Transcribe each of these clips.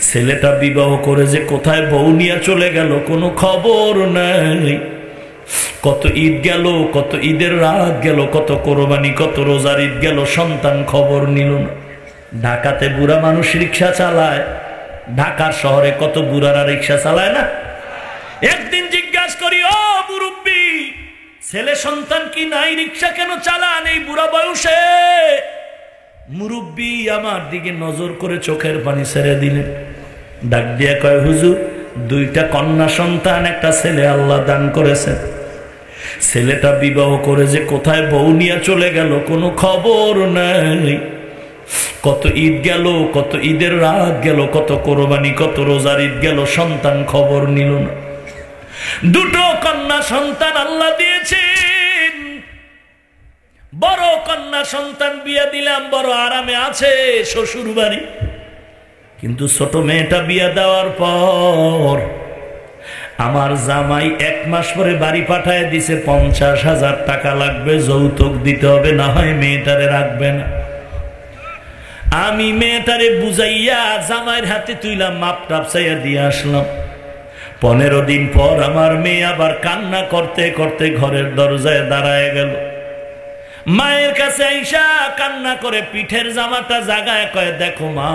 ছেলেটা বিবাহ করে যে কোথায় বউ নিয়ে চলে গেল কোনো খবর নাই। কত ঈদ গেল, কত ঈদের রাত গেল, কত কোরবানি, কত রোজার ঈদ গেল, সন্তান খবর নিল না। ঢাকাতে বুড়া মানুষ রিক্সা চালায়, ঢাকার শহরে কত বুড়ারা রিক্সা চালায় না। একদিন জিজ্ঞাসা করি, ও মুরব্বি, ছেলে সন্তান কি নাই, রিক্সা কেন চালান এই বুড়া বয়সে? মুরব্বি আমার দিকে নজর করে চোখের পানি ছেড়ে দিলেন, ডাক দিয়া কয়, হুজুর, দুইটা কন্যা সন্তান, একটা ছেলে আল্লাহ দান করেছেন। ছেলেটা বিবাহ করে যে কোথায় বউ নিয়ে চলে গেল কোনো খবর নাই। কত ঈদ গেল, কত ঈদের রাত গেল, কত কোরবানি, কত রোজার ঈদ গেল, সন্তান খবর নিল না। দুটো কন্যা সন্তান আল্লাহ দিয়েছেন। বড় কন্যা সন্তান বিয়ে দিলাম, বড় আরামে আছে শ্বশুর বাড়ি। কিন্তু ছোট মেয়েটা বিয়ে দেওয়ার পর আমার জামাই 1 মাস পরে বাড়ি পাঠায় দিছে, 50,000 টাকা লাগবে, যৌতুক দিতে হবে, না হয় মেয়েটারে রাখবে না। আমি মেয়েটারে বুঝাইয়া জামাইয়ের হাতে তুইলাম, মাপ টাপ চাইয়া দিয়ে আসলাম। 15 দিন পর আমার মেয়ে আবার কান্না করতে করতে ঘরের দরজায় দাঁড়ায় গেল। মায়ের কাছে আইসা কান্না করে পিঠের জামাটা জাগায় কয়, দেখো মা,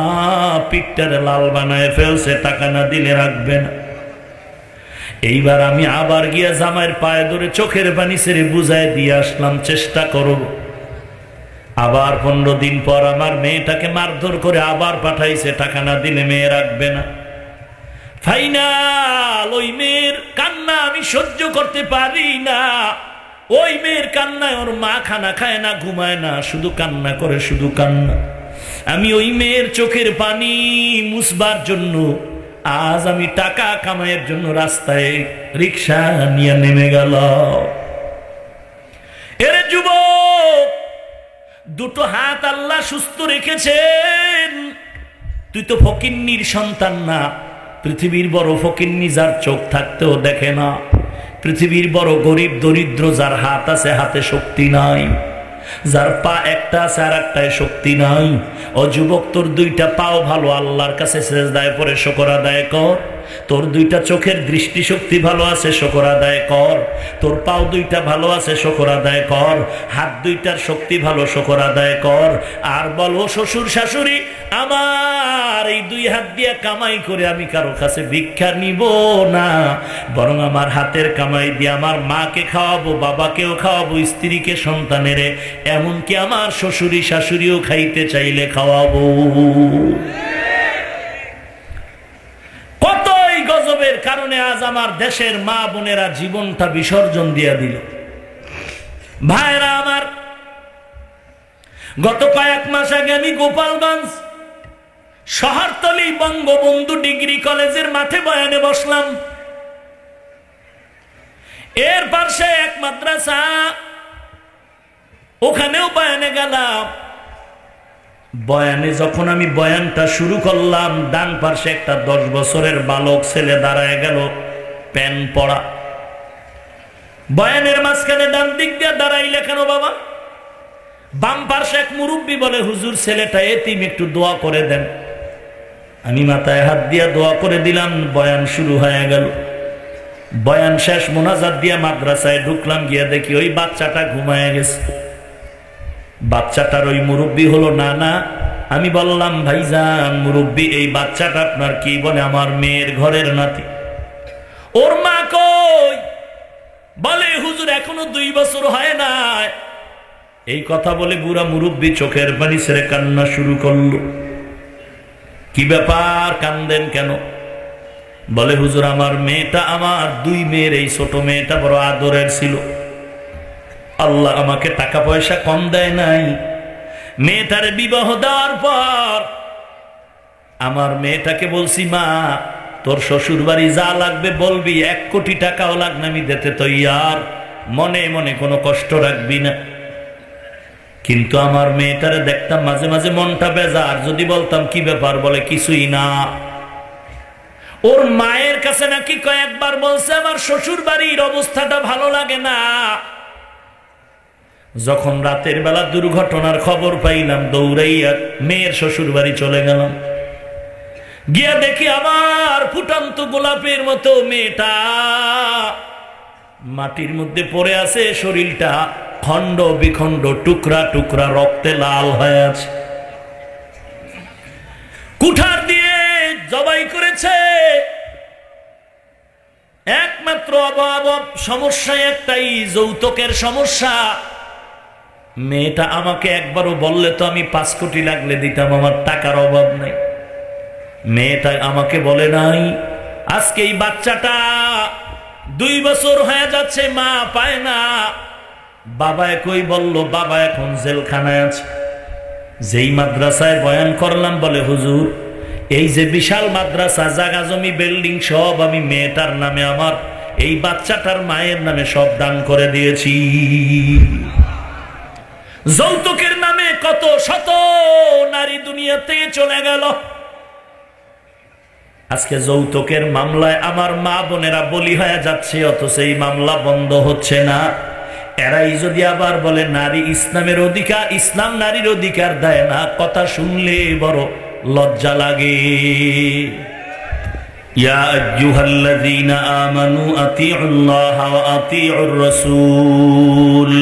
পিঠটারে লাল বানায় ফেলছে, টাকা না দিলে রাখবে না। এইবার আমি আবার গিয়া জামাইয়ের পায়ে ধরে চোখের পানি ছেড়ে বুঝায় দিয়ে আসলাম, চেষ্টা করব। আবার 15 দিন পর আমার মেয়েটাকে মারধর করে আবার পাঠাইছে, টাকা না দিলে মেয়ে রাখবে না। ফাইনাল ওই মেয়ের কান্না আমি সহ্য করতে পারি না। ওই মেয়ের কান্নায় ওর মা খানা খায় না, ঘুমায় না, শুধু কান্না করে, শুধু কান্না। আমি ওই মেয়ের চোখের পানি মুছবার জন্য আজ আমি টাকা কামাইয়ের জন্য রাস্তায় রিক্সা নিয়ে নেমে গেল। এরে যুবক, দুটো হাত আল্লাহ সুস্থ রেখেছেন। তুই তো ফকিন্নির সন্তান না। পৃথিবীর বড় ফকিন্নি যার চোখ থাকতেও দেখে না। পৃথিবীর বড় গরিব দরিদ্র যার হাত আছে, হাতে শক্তি নাই। যার পা একটা আছে আর একটায় শক্তি নাই। ও যুবক, তোর দুইটা পাও ভালো, আল্লাহর কাছে সিজদায় পড়ে শুকর আদায় কর। তোর দুইটা চোখের দৃষ্টি শক্তি ভালো আছে, শুকর আদায় কর। তোর পাও দুইটা ভালো আছে, শুকর আদায় কর। হাত দুইটার শক্তি ভালো, শুকর আদায় কর। আর বলো, শ্বশুর শাশুড়ি, আমার এই 2 হাত দিয়ে কামাই করে আমি কারো কাছে ভিক্ষা নিব না, বরং আমার হাতের কামাই দিয়ে আমার মাকে খাওয়াবো, বাবাকেও খাওয়াবো, স্ত্রীকে, সন্তানেরে, এমনকি আমার শ্বশুরি শাশুড়িও খাইতে চাইলে খাওয়াবো। কতই গজবের কারণে আজ আমার দেশের মা বোনেরা জীবনটা বিসর্জন দিয়ে দিল। ভাইরা আমার, গত কয়েক মাস আগে আমি গোপালগঞ্জ শহরতলি বঙ্গবন্ধু ডিগ্রি কলেজের মাঠে বয়ানে বসলাম। এর পাশে এক মাদ্রাসা, ওখানেও বয়ানে গেলাম। বয়ানে যখন আমি বয়ানটা শুরু করলাম, ডান পাশে একটা 10 বছরের বালক ছেলে দাঁড়ায় গেল, প্যান পড়া। বয়ানের মাঝখানে ডান দিক দিয়ে দাঁড়াইলে কেন বাবা? বাম পাশে এক মুরব্বী বলে, হুজুর, ছেলেটা এতিম, একটু দোয়া করে দেন। আমি মাথায় হাত দিয়া দোয়া করে দিলাম। বয়ান শুরু হয়ে গেল। বয়ান শেষ, মোনাজাত দিয়া মাদ্রাসায় ঢুকলাম। গিয়া দেখি ওই বাচ্চাটা ঘুমায় গেছে। বাচ্চাটার ওই মুরব্বী হলো নানা। আমি বললাম, ভাইজান মুরব্বী, এই বাচ্চাটা আপনার কি? বলে, আমার মেয়ের ঘরের নাতি। ওর মা কই? বলে, হুজুর, এখনো 2 বছর হয় না। এই কথা বলে বুড়া মুরব্বী চোখের পানি ছেড়ে কান্না শুরু করলো। কি ব্যাপার, কান্দেন কেন? বলে, হুজুর, আমার মেয়েটা, আমার 2 মেয়ের এই ছোট মেয়েটা বড় আদরের ছিল। আল্লাহ আমাকে টাকা পয়সা কম দেয় নাই। মেয়েটার বিবাহ দেওয়ার পর আমার মেয়েটাকে বলছি, মা, তোর শ্বশুর বাড়ি যা লাগবে বলবি, 1 কোটি টাকাও লাগবে আমি দিতে তৈয়ার, মনে মনে কোনো কষ্ট রাখবি না। কিন্তু আমার মেয়েটারে দেখতাম মাঝে মাঝে মনটা বেজার। যদি বলতাম কি ব্যাপার, বলে, কিছুই না। ওর মায়ের কাছে নাকি কয়েকবার বলছে, আমার শ্বশুর বাড়ির অবস্থাটা ভালো লাগে না। যখন রাতের বেলা দুর্ঘটনার খবর পাইলাম, দৌড়াইয়া মেয়ের শ্বশুর বাড়ি চলে গেলাম। গিয়া দেখি আবার ফুটন্ত গোলাপের মতো মেয়েটা মাটির মধ্যে পড়ে আছে, শরীরটা খণ্ড বিখণ্ড, টুকরা টুকরা, রক্তে লাল হয়ে আছে। কুঠার দিয়ে জবাই করেছে। একমাত্র অভাব সমস্যা একটাই, যৌতুকের সমস্যা। মেয়েটা আমাকে একবারও বললে তো আমি 5 কোটি লাগলে দিতাম, আমার টাকার অভাব নাই। মেয়েটা আমাকে বলে নাই। আজকে এই বাচ্চাটা 2 বছর হয়ে যাচ্ছে, মা পায় না। বাবা একই বলল, বাবা এখন জেলখানায় আছে। যেই মাদ্রাসায় বয়ান করলাম, বলে হুজুর এই যে বিশাল মাদ্রাসা, জায়গা জমি বিল্ডিং সব আমি মেয়েটার নামে, আমার এই বাচ্চাটার মায়ের নামে সব দান করে দিয়েছি। যৌতুকের নামে কত শত নারী দুনিয়াতে চলে গেল। আজকে যৌতুকের মামলায় আমার মা বোনেরা বলি হয়ে যাচ্ছে, অথচ এই মামলা বন্ধ হচ্ছে না। এরাই যদি আবার বলে নারী ইসলামের অধিকার, ইসলাম নারীর অধিকার দেয় না, কথা শুনলে বড় লজ্জা লাগে। ইয়া আইয়ুহাল্লাযীনা আমানু আতিউল্লাহ ওয়া আতিউর রাসূল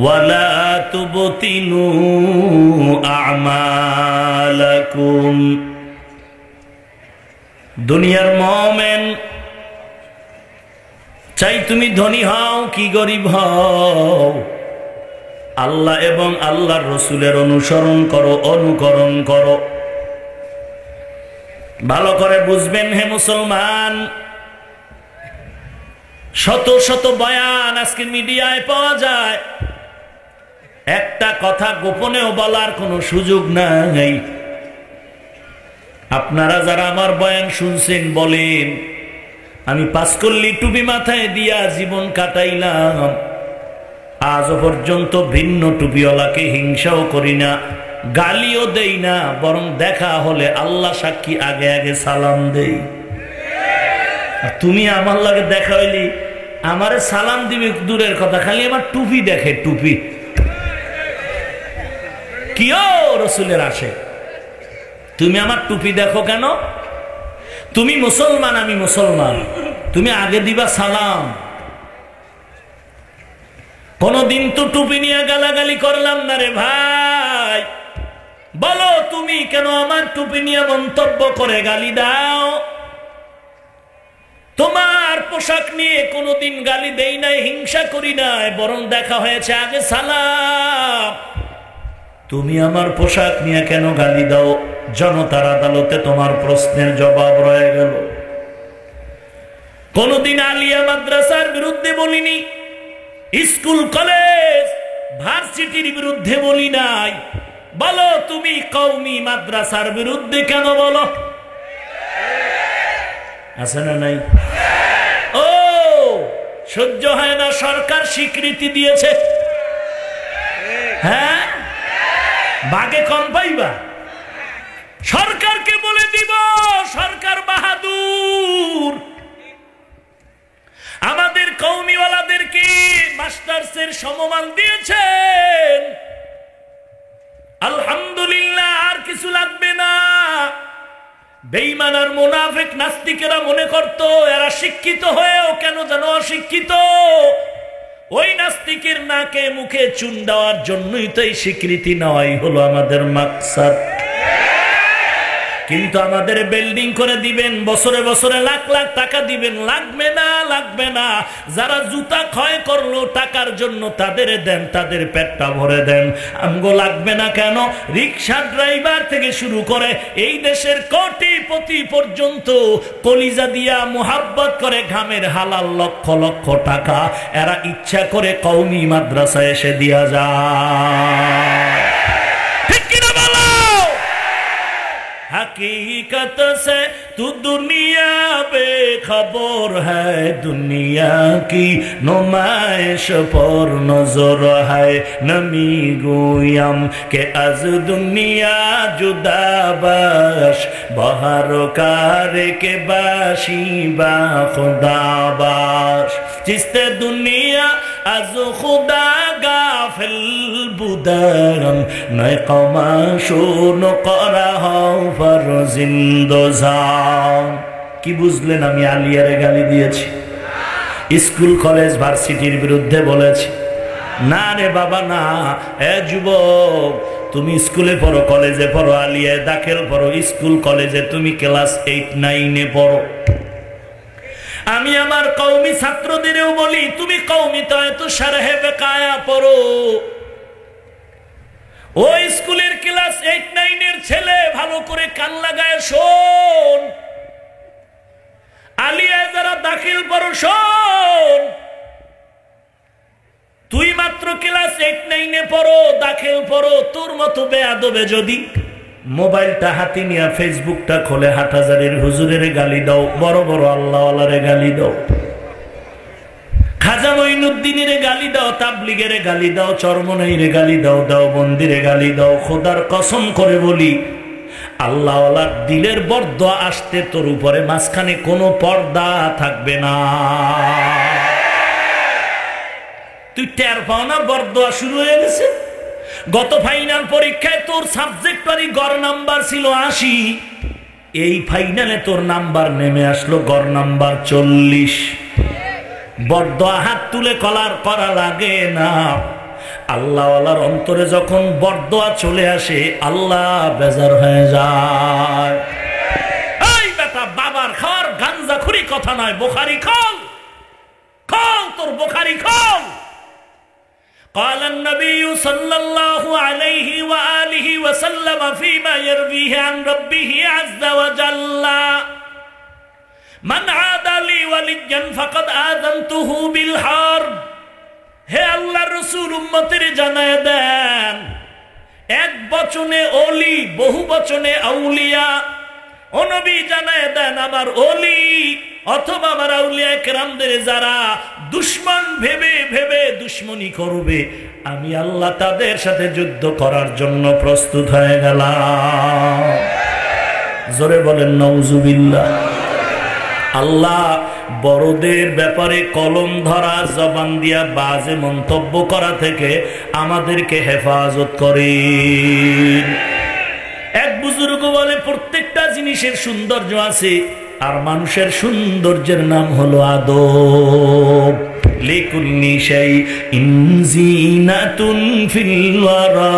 ওয়া লা তুবতিলু আমালাকুম। দুনিয়ার মুমিন, চাই তুমি ধনী হও কি গরিব হও, আল্লাহ এবং আল্লাহর রসুলের অনুসরণ করো, অনুকরণ করো। ভালো করে বুঝবেন হে মুসলমান, শত শত বয়ান আজকে মিডিয়ায় পাওয়া যায়, একটা কথা গোপনেও বলার কোনো সুযোগ নাই। আপনারা যারা আমার বয়ান শুনছেন বলেন, আমি 5 কল্লি টুপি মাথায় দিয়া জীবন কাটাইলাম, আজও পর্যন্ত ভিন্ন টুপিওয়ালাকে হিংসাও করি না, গালিও দেই না, বরং দেখা হলে আল্লাহ সাক্ষী আগে আগে সালাম দেই। তুমি আমার লাগে দেখা হইলি আমারে সালাম দিবে দূরের কথা, খালি আমার টুপি দেখে। টুপি কিও রসুলের আসে, তুমি আমার টুপি দেখো কেন? তুমি মুসলমান, আমি মুসলমান, তুমি আগে দিবা সালাম। কোনদিন তো টুপি নিয়ে গালাগালি করলাম না রে ভাই। বলো তুমি কেন আমার টুপি নিয়ে মন্তব্য করে গালি দাও? তোমার পোশাক নিয়ে কোনদিন গালি দেই নাই, হিংসা করি নাই, বরং দেখা হয়েছে আগে সালাম। তুমি আমার পোশাক নিয়ে কেন গালি দাও? জনতার আদালতে তোমার প্রশ্নের জবাব রয়ে গেল। কোনদিন আলিয়া মাদ্রাসার বিরুদ্ধে বলিনি, স্কুল কলেজ ভার্সিটির বিরুদ্ধে বলি নাই। বলো তুমি কওমি মাদ্রাসার বিরুদ্ধে কেন বলো? আছে না নাই? ও সহ্য হয় না, সরকার স্বীকৃতি দিয়েছে। হ্যাঁ, বাগে কম পাইবা। সরকারকে বলে দিব সরকার বাহাদুর। আমাদের কওমিওয়ালাদেরকে মাস্টার্সের সমমান দিয়েছেন, আলহামদুলিল্লাহ, আর কিছু লাগবে না। বেঈমান আর মুনাফিক নাস্তিকেরা মনে করত এরা শিক্ষিত হয়েও কেন যেন অশিক্ষিত। ওই নাস্তিকের নাকে মুখে চুন দেওয়ার জন্যই তো এই স্বীকৃতি নেওয়াই হলো আমাদের মাকসাদ। কিন্তু আমাদের বিল্ডিং করে দিবেন, বছরে বছরে লাখ লাখ টাকা দিবেন, লাগবে না, লাগবে না। যারা জুতা ক্ষয় করলো টাকার জন্য তাদের দেন, তাদের পেটটা ভরে দেন। আমগো লাগবে না কেন? রিক্সা ড্রাইভার থেকে শুরু করে এই দেশের কোটিপতি পর্যন্ত কলিজা দিয়া মোহাব্বত করে ঘামের হালাল লক্ষ লক্ষ টাকা এরা ইচ্ছা করে কওমি মাদ্রাসায় এসে দিয়া যায়। हकीकत से तू दुनिया बेखबर है, दुनिया की नुमाइश पर नजर है। नमी गोयम के आज दुनिया जुदा बाश, बहार कार के बाशी बा खुदा बाश। जिसते दुनिया आज खुदा गाफिल বুদাম নয় কমা শোন করা হও ফরজিন্দোজান। কি বুঝলেন আমি আলিয়ারে গালি দিয়েছি? স্কুল কলেজ ভার্সিটির বিরুদ্ধে বলেছি? না রে বাবা না। এ যুবক, তুমি স্কুলে পড়ো, কলেজে পড়ো, আলিয়ায় দাখিল পড়ো, স্কুল কলেজে তুমি ক্লাস 8-9-এ পড়ো। আমি আমার কওমি ছাত্রদেরও বলি, তুমি কওমি তো এত শারহে বেকায়া পড়ো। ও স্কুলের ক্লাস 8-9-এর ছেলে, ভালো করে কান লাগায় শোন। আলিয়ায় যারা দাখিল পড়ো শোন। তুই মাত্র ক্লাস 8-9-এ পড়ো, দাখিল পড়ো, তোর মতো বেয়াদবে যদি মোবাইলটা হাতে নিয়ে ফেসবুকটা খোলে হাটহাজারীর হুজুরের গালি দাও, বড় বড় আল্লাহওয়ালারে গালি দাও, খাজা মঈনুদ্দিনের গালি দাও, তাবলিগের গালি দাও, চরমনাইরে গালি দাও, দেওবন্দিরে গালি দাও, খোদার কসম করে বলি আল্লাহওয়ালার দিলের বরদোয়া আসতে তোর উপরে মাঝখানে কোনো পর্দা থাকবে না। তুই টের পাও না বরদোয়া শুরু হয়ে গেছে? গত ফাইনাল পরীক্ষায় তোর সাবজেক্ট পারি গড় নাম্বার ছিল 80, এই ফাইনালে তোর নাম্বার নেমে আসলো গড় নাম্বার 40। বরদোয়া হাত তুলে করা লাগে না। আল্লাহওয়ালার অন্তরে যখন বরদোয়া চলে আসে আল্লাহ বেজার হয়ে যায়। এই বেটা, বাবার খাওয়ার গাঞ্জাখুরি কথা নয়, বুখারী খোল, খোল তোর বুখারী খোল। قال النبي صلى الله عليه وآله وسلم فيما يرويه عن ربه عز وجل من عاد لي وليا فقد آذنته بالحرب। হে আল্লাহর রাসূল, উম্মতের জানায় দেন, এক বচনে ওলি, বহু বচনে আউলিয়া। ও নবী জানায় দেন, আমার ওলি অথবা আমার আউলিয়া কেরামদের যারা দুশ্মন ভেবে ভেবে দুশ্মনী করবে, আমি আল্লাহ তাদের সাথে যুদ্ধ করার জন্য প্রস্তুত হয়ে গেলাম। জোরে বলেন নাউজুবিল্লাহ। আল্লাহ বড়দের ব্যাপারে কলম ধরা, জবান দিয়া বাজে মন্তব্য করা থেকে আমাদেরকে হেফাজত করেন। এক বুজুর্গ বলে, প্রত্যেকটা জিনিসের সৌন্দর্য আছে, আর মানুষের সৌন্দর্যের নাম হলো আদব। লিকুল্লি শাইইন জিনাতুন ফিল ওয়ারা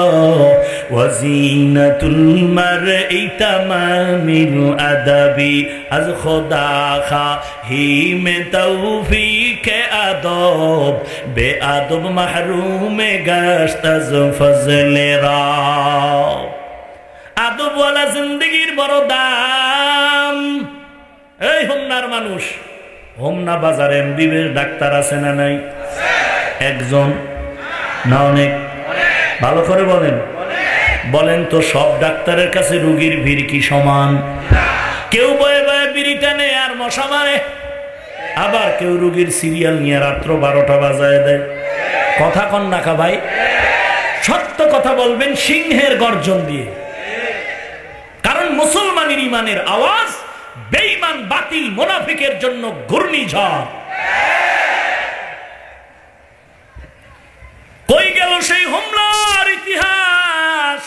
ওয়া জিনাতুল মারই তামামিল আদাবি। আজ খোদা খাহিমে তৌফিক আদব, বে আদব মাহরুমে গাশত আজ ফজলে রা। আদবওয়ালা জিন্দেগির বড় দাম। এই হোমনার মানুষ, হোমনা বাজারে এমবিবিএস ডাক্তার আছে না নাই? একজন না অনেক? ভালো করে বলেন, বলেন তো সব ডাক্তারের কাছে রোগীর ভিড় কি সমান? কেউ বয়ে বয়ে বিড়ি টানে আর মশা মারে, আবার কেউ রোগীর সিরিয়াল নিয়ে রাত্র 12টা বাজায় দেয়। কথা কন না কা ভাই? সত্য কথা বলবেন সিংহের গর্জন দিয়ে, কারণ মুসলমানের ইমানের আওয়াজ বেঈমান বাতিল মুনাফিকের জন্য ঘূর্ণিঝড়। কই গেল সেই হোমনার ইতিহাস?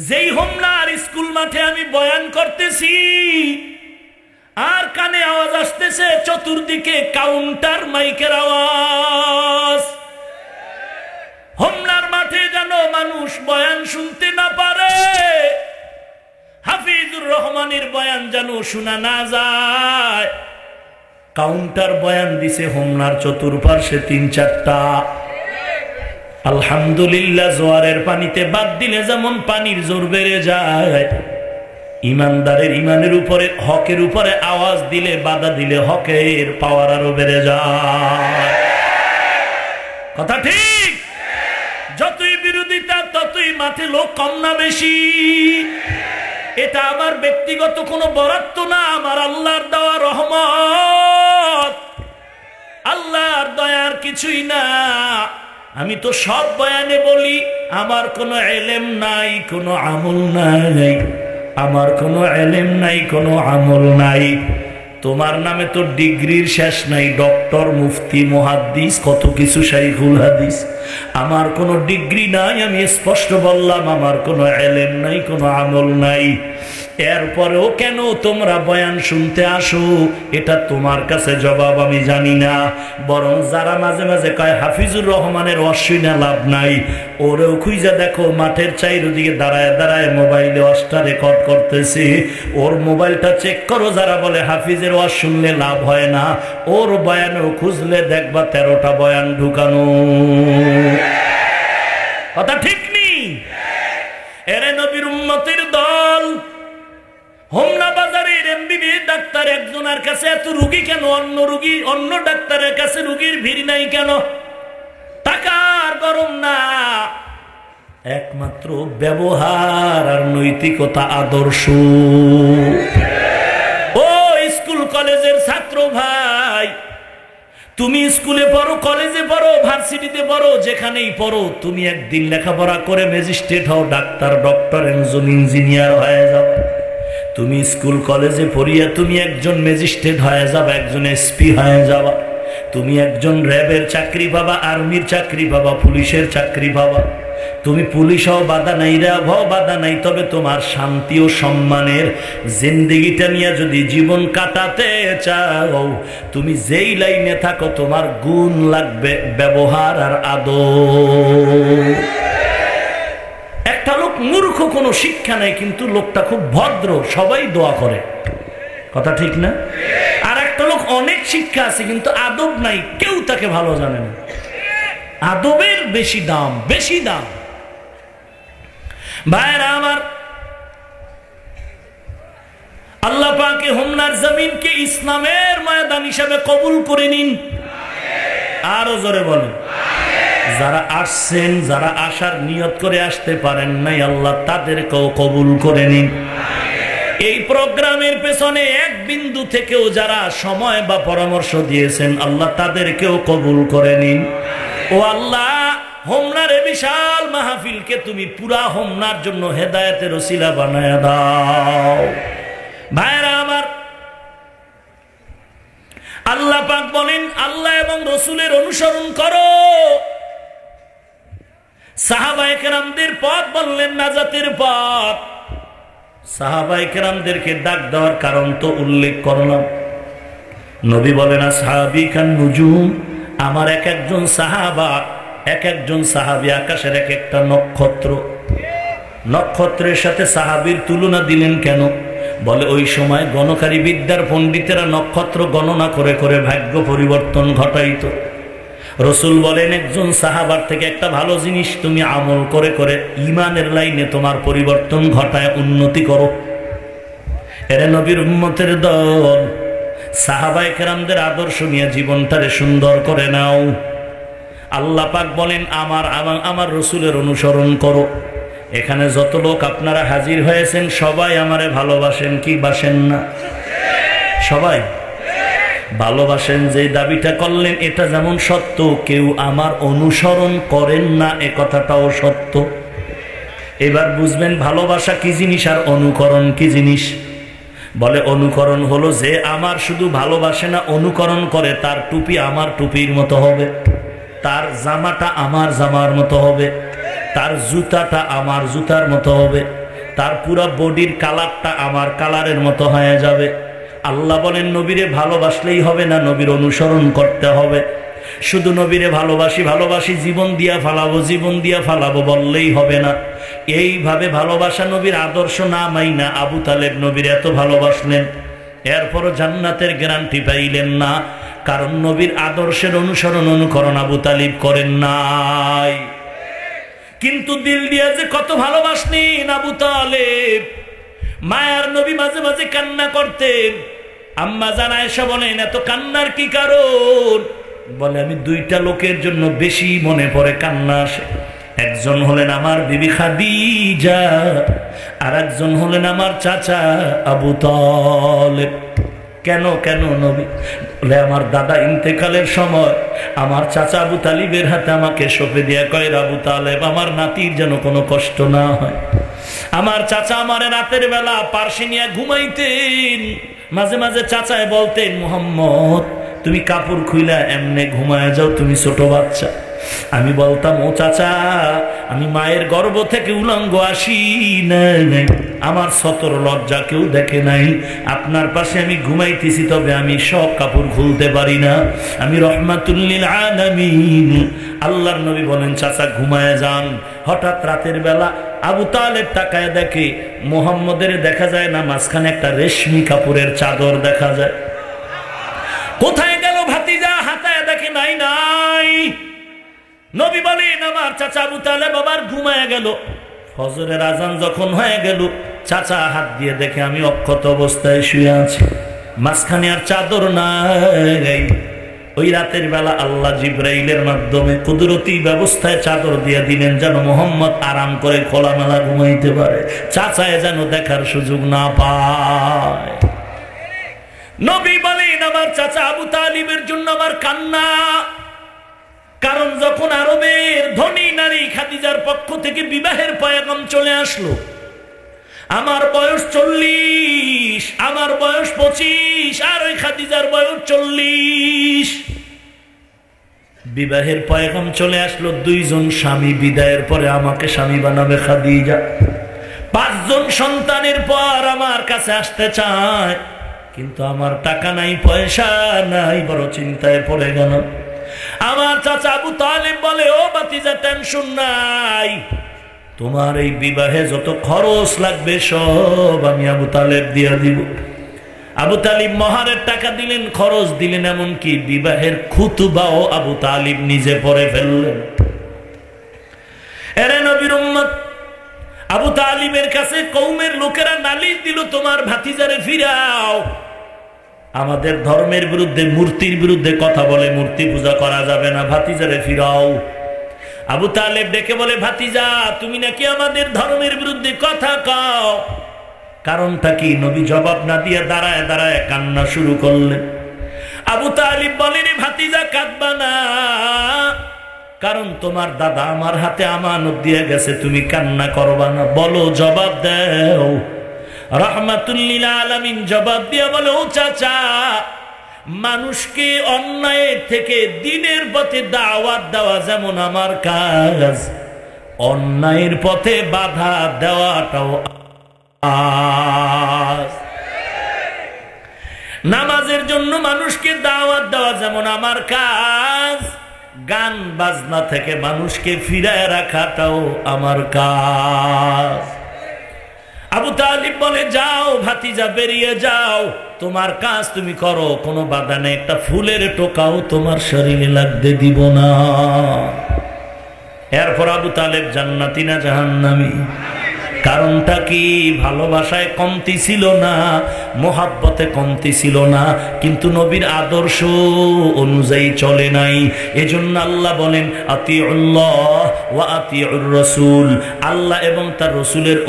যেই হোমনার স্কুল মাঠে আমি বয়ান করতেছি আর কানে আওয়াজ আসতেছে চতুর্দিকে কাউন্টার মাইকের আওয়াজ। হোমনার মাঠে যেন মানুষ বয়ান শুনতে না পারে, হাফিজুর রহমানের বয়ান যেন শোনা না যায়। কাউন্টার বয়ান দিছে হোমনার চতুর্পার্শ্বে 3-4টা। আলহামদুলিল্লাহ, জোয়ারের পানিতে বাদ দিলে যেমন পানির জোর বেড়ে যায়, ইমানদারের ইমানের উপরে, হকের উপরে আওয়াজ দিলে, বাধা দিলে হকের পাওয়ার আরো বেড়ে যায়। কথা ঠিক? যতই বিরোধিতা ততই মাঠে লোক কম না বেশি। এটা আমার ব্যক্তিগত কোনো বরাদ্দ না, আমার আল্লাহর দেওয়া রহমত, আল্লাহর দয়ার কিছুই না। আমি তো সব বয়ানে বলি আমার কোনো ইলম নাই, কোনো আমল নাই, আমার কোনো ইলম নাই, কোনো আমল নাই। তোমার নামে তো ডিগ্রির শেষ নাই, ডক্টর, মুফতি, মুহাদ্দিস, কত কিছু, শাইখুল হাদিস। আমার কোনো ডিগ্রি নাই, আমি স্পষ্ট বললাম, আমার কোনো ইলম নাই, কোনো আমল নাই। এরপরেও কেন তোমরা বয়ান শুনতে আসো, এটা তোমার কাছে জবাব আমি জানি না। বরং যারা মাঝে মাঝে কয় হাফিজুর রহমানের অশ্বিনা লাভ নাই, ওরেও খুঁজে দেখো মাঠের চাইরদিকে দাঁড়ায় দাঁড়ায় মোবাইলে অষ্টা রেকর্ড করতেছে, ওর মোবাইলটা চেক করো। যারা বলে হাফিজের ওয়াজ শুনলে লাভ হয় না, ওর বয়ানেও খুঁজলে দেখবা 13টা বয়ান ঢুকানো। কথা ঠিক নেই? এরে নবীর উম্মতের দল, হোমনা বাজারের এমবিবিএস ডাক্তার একজনের কাছে এত রুগী কেন? অন্য ডাক্তারের কাছে রুগীর ভিড় নাই কেন? টাকার গরম না, একমাত্র ব্যবহার আর নৈতিকতা, আদর্শ। ও স্কুল কলেজের ছাত্র ভাই, তুমি স্কুলে পড়ো, কলেজে পড়ো, ভার্সিটিতে পড়ো, যেখানেই পড়ো, তুমি একদিন লেখাপড়া করে ম্যাজিস্ট্রেট হও, ডাক্তার, ডক্টর, একজন ইঞ্জিনিয়ার হয়ে যাও। তুমি স্কুল কলেজে পড়িয়া তুমি একজন ম্যাজিস্ট্রেট হয়ে যাবা, একজন এসপি হয়ে যাবা। তুমি একজন র্যাবের চাকরি পাবা, আর্মির চাকরি পাবা, পুলিশের চাকরি পাবা। তুমি পুলিশ হও বাধা নাই, র্যাব হও বাধা নাই, তবে তোমার শান্তি ও সম্মানের জিন্দেগিটা নিয়ে যদি জীবন কাটাতে চাও, তুমি যেই লাইনে থাকো, তোমার গুণ লাগবে, ব্যবহার আর আদর। একটা লোক মূর্খ, কোনো শিক্ষা নাই, কিন্তু লোকটা খুব ভদ্র, সবাই দোয়া করে। কথা ঠিক না? আর একটা লোক অনেক শিক্ষা আছে কিন্তু আদব নাই, কেউ তাকে ভালো জানে না। আদবের বেশি দাম, বেশি দাম। ভাইরা আমার, আল্লাহ পাকে হোমনার জমিনকে ইসলামের ময়দান হিসাবে কবুল করে নিন। আরো জোরে বলেন। যারা আসছেন, যারা আসার নিয়ত করে আসতে পারেন নাই, আল্লাহ তাদেরকেও কবুল করে নিন। এই প্রোগ্রামের পেছনে এক বিন্দু থেকেও যারা সময় বা পরামর্শ দিয়েছেন, আল্লাহ তাদেরকেও কবুল করে নিন। ও আল্লাহ, হোমনার এ বিশাল মাহফিলকে তুমি পুরা হোমনার জন্য হেদায়েতের ওসিলা বানায় দাও। ভাইরা আমার, আল্লাহ পাক বলেন, আল্লাহ এবং রসুলের অনুসরণ করো। সাহাবায়ে কেরামদের পথ বললেন নাজাতের পথ। সাহাবায়ে কেরামদেরকে ডাক দেওয়ার কারণ তো উল্লেখ করলাম। নবী বলেন, আসহাবী কান নুজুম, আমার এক একজন সাহাবা, এক একজন সাহাবী আকাশের এক একটা নক্ষত্র। নক্ষত্রের সাথে সাহাবীর তুলনা দিলেন কেন? বলে ওই সময় গণকারী বিদ্যার পণ্ডিতেরা নক্ষত্র গণনা করে করে ভাগ্য পরিবর্তন ঘটাইত। রসুল বলেন, একজন সাহাবার থেকে একটা ভালো জিনিস তুমি আমল করে করে ইমানের লাইনে তোমার পরিবর্তন ঘটায় উন্নতি করো। এরে নবীর উম্মতের দল, সাহাবায়ে কেরামদের আদর্শ নিয়ে জীবনটারে সুন্দর করে নাও। আল্লাহ পাক বলেন, আমার রসুলের অনুসরণ করো। এখানে যত লোক আপনারা হাজির হয়েছেন, সবাই আমারে ভালোবাসেন কি বাসেন না? সবাই ভালোবাসেন। যে দাবিটা করলেন এটা যেমন সত্য, কেউ আমার অনুসরণ করেন না এ কথাটাও সত্য। এবার বুঝবেন ভালোবাসা কি জিনিস আর অনুকরণ কি জিনিস। বলে অনুকরণ হলো যে আমার শুধু ভালোবাসে না, অনুকরণ করে, তার টুপি আমার টুপির মতো হবে, তার জামাটা আমার জামার মতো হবে, তার জুতাটা আমার জুতার মতো হবে, তার পুরা বডির কালারটা আমার কালারের মতো হয়ে যাবে। আল্লাহ বলেন, নবীরে ভালোবাসলেই হবে না, নবীর অনুসরণ করতে হবে। শুধু নবীরে ভালোবাসি ভালোবাসি জীবন দিয়া ফালাবো, জীবন দিয়া ফালাবো বললেই হবে না। এইভাবে ভালোবাসা নবীর আদর্শ না মাইনা আবু তালেব নবীর এত ভালোবাসলেন, এরপরও জান্নাতের গ্যারান্টি পাইলেন না, কারণ নবীর আদর্শের অনুসরণ অনুকরণ আবু তালিব করেন নাই। কিন্তু দিল দিয়া যে কত ভালোবাসলেন আবু তালেব। মায়ার নবী মাঝে মাঝে কান্না করতেন। আম্মা জান আয়েশা বলেন, এত কান্নার কি কারণ? বলে, আমি দুইটা লোকের জন্য বেশি মনে পড়ে কান্না আসে। একজন হলেন আমার বিবি খাদিজা, আর একজন হলেন আমার চাচা আবু তালেব। কেন কেন নবী? বলে, আমার দাদা ইন্তেকালের সময় আমার চাচা আবু তালিবের হাতে আমাকে সঁপে দিয়া কয়, আবু তালেব, আমার নাতির যেন কোনো কষ্ট না হয়। আমার চাচা আমার রাতের বেলা পার্সি নিয়ে ঘুমাইতেন, মাঝে মাঝে চাচায় বলতেন, মুহাম্মদ তুমি কাপড় খুইলা এমনে ঘুমায় যাও, তুমি ছোট বাচ্চা। আমি বলতাম, ও চাচা, আমি মায়ের গর্ভ থেকে উলঙ্গ আসি নাই, আমার সতর লজ্জা কেউ দেখে নাই। আপনার পাশে আমি ঘুমাইতেছি, তবে আমি সব কাপড় খুলতে পারি না, আমি রহমাতুল লিল আলামিন। আল্লাহর নবী বলেন, চাচা ঘুমায় যান। হঠাৎ রাতের বেলা আবু তালেব তাকায় দেখে মুহাম্মদের দেখা যায় না, মাঝখানে একটা রেশমি কাপড়ের চাদর দেখা যায়। কোথায় গেল ভাতিজা? হাতায় দেখে নাই নাই। নবী বলেন, আমার চাচা আবু তালেব আবার ঘুমায় গেল। ফজরের আজান যখন হয়ে গেল, চাচা হাত দিয়ে দেখে আমি অক্ষত অবস্থায় শুয়ে আছি, মাঝখানে আর চাদর নাই। ওই রাতের বেলা আল্লাহ জিব্রাইলের মাধ্যমে কুদরতি ব্যবস্থায় চাদর দিয়ে দিলেন, যেন মুহাম্মদ আরাম করে খোলামেলা ঘুমাইতে পারে, চাচায় যেন দেখার সুযোগ না পায়। নবী বলেন, আমার চাচা আবু তালিবের জন্য আমার কান্না। কারণ যখন আরবের ধনী নারী খাদিজার পক্ষ থেকে বিবাহের পয়গাম চলে আসলো, আমার বয়স 40, আমার বয়স 25, আর ওই খাদিজার বয়স 40। বিবাহের পয়গাম চলে আসলো, 2 জন স্বামী বিদায়ের পরে আমাকে স্বামী বানাবে খাদিজা। 5 জন সন্তানের পর আমার কাছে আসতে চায়, কিন্তু আমার টাকা নাই, পয়সা নাই, বড় চিন্তায় পড়ে গেল। আমার চাচা আবু তালেব বলে, ও ভাতিজা, টেনশন নাই, তোমার এই বিবাহে যত খরচ লাগবে সব আমি আবু তালেব দিয়া দিব। আবু তালিব মহারের টাকা দিলেন, খরচ দিলেন, এমনকি বিবাহের খুতবাও আবু তালিব নিজে পড়ে ফেললেন। এরে নবীর উম্মত, আবু তালিবের কাছে কওমের লোকেরা নালিশ দিল, তোমার ভাতিজারে ফিরাও। আমাদের ধর্মের বিরুদ্ধে, মূর্তির বিরুদ্ধে কথা বলে, মূর্তি পূজা করা যাবে না, ভাতিজারে ফিরাও। আবু তালেব ডেকে বলে, ভাতিজা, তুমি নাকি আমাদের ধর্মের বিরুদ্ধে কথা কও, কারণটা কি? নবী জবাব না দিয়ে দাঁড়ায় দাঁড়ায় কান্না শুরু করলেন। আবু তালিব বলেন, ভাতিজা কাঁদবা না, কারণ তোমার দাদা আমার হাতে আমানত দিয়ে গেছে, তুমি কান্না করবা না। বলো, জবাব দাও। রাহমাতুল লিল আলামিন জবাব দিয়ে বলে, ও চাচা, মানুষকে অন্যায়ের থেকে দিনের পথে দাওয়াত দেওয়া যেমন আমার কাজ, অন্যায়ের পথে বাধা দেওয়াটাও। নামাজের জন্য মানুষকে দাওয়াত দেওয়া যেমন আমার কাজ, গান বাজনা থেকে মানুষকে ফিরায় রাখাটাও আমার কাজ। আবু তালিব বলে, যাও ভাতিজা, বেরিয়ে যাও, তোমার কাজ তুমি করো, কোনো বাধা নেই, একটা ফুলের টোকাও তোমার শরীরে লাগতে দিব না। এরপর আবু তালেব জান্নাতি না জাহান্নামী? কারণটা কি? ভালোবাসায় কমতি ছিল না, মোহাব্বতে কমতি ছিল না, কিন্তু নবীর আদর্শ অনুযায়ী চলে নাই। এজন্য আল্লাহ বলেন, আতিউল্লাহ ওয়া আতিউর রাসূল, আল্লাহ এবং তার রাসূলের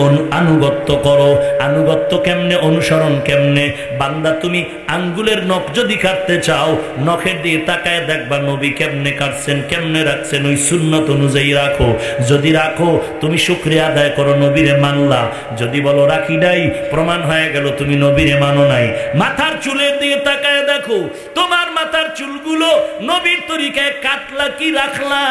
আনুগত্য করো। আনুগত্য কেমনে? অনুসরণ কেমনে? বান্দা, তুমি আঙ্গুলের নখ যদি কাটতে চাও, নখের দিয়ে তাকায় দেখবা নবী কেমনে কাটছেন, কেমনে রাখছেন, ওই সুন্নত অনুযায়ী রাখো। যদি রাখো, তুমি শুকরিয়া আদায় করো, নবীরে মানলা। যদি বলো রাখি নাই, প্রমাণ হয়ে গেল তুমি নবীরে মানো নাই। মাথার চুলের দিয়ে তাকায় দেখো, তোমার মাথার চুলগুলো নবীর তরিকায় কাটলা কি রাখলা?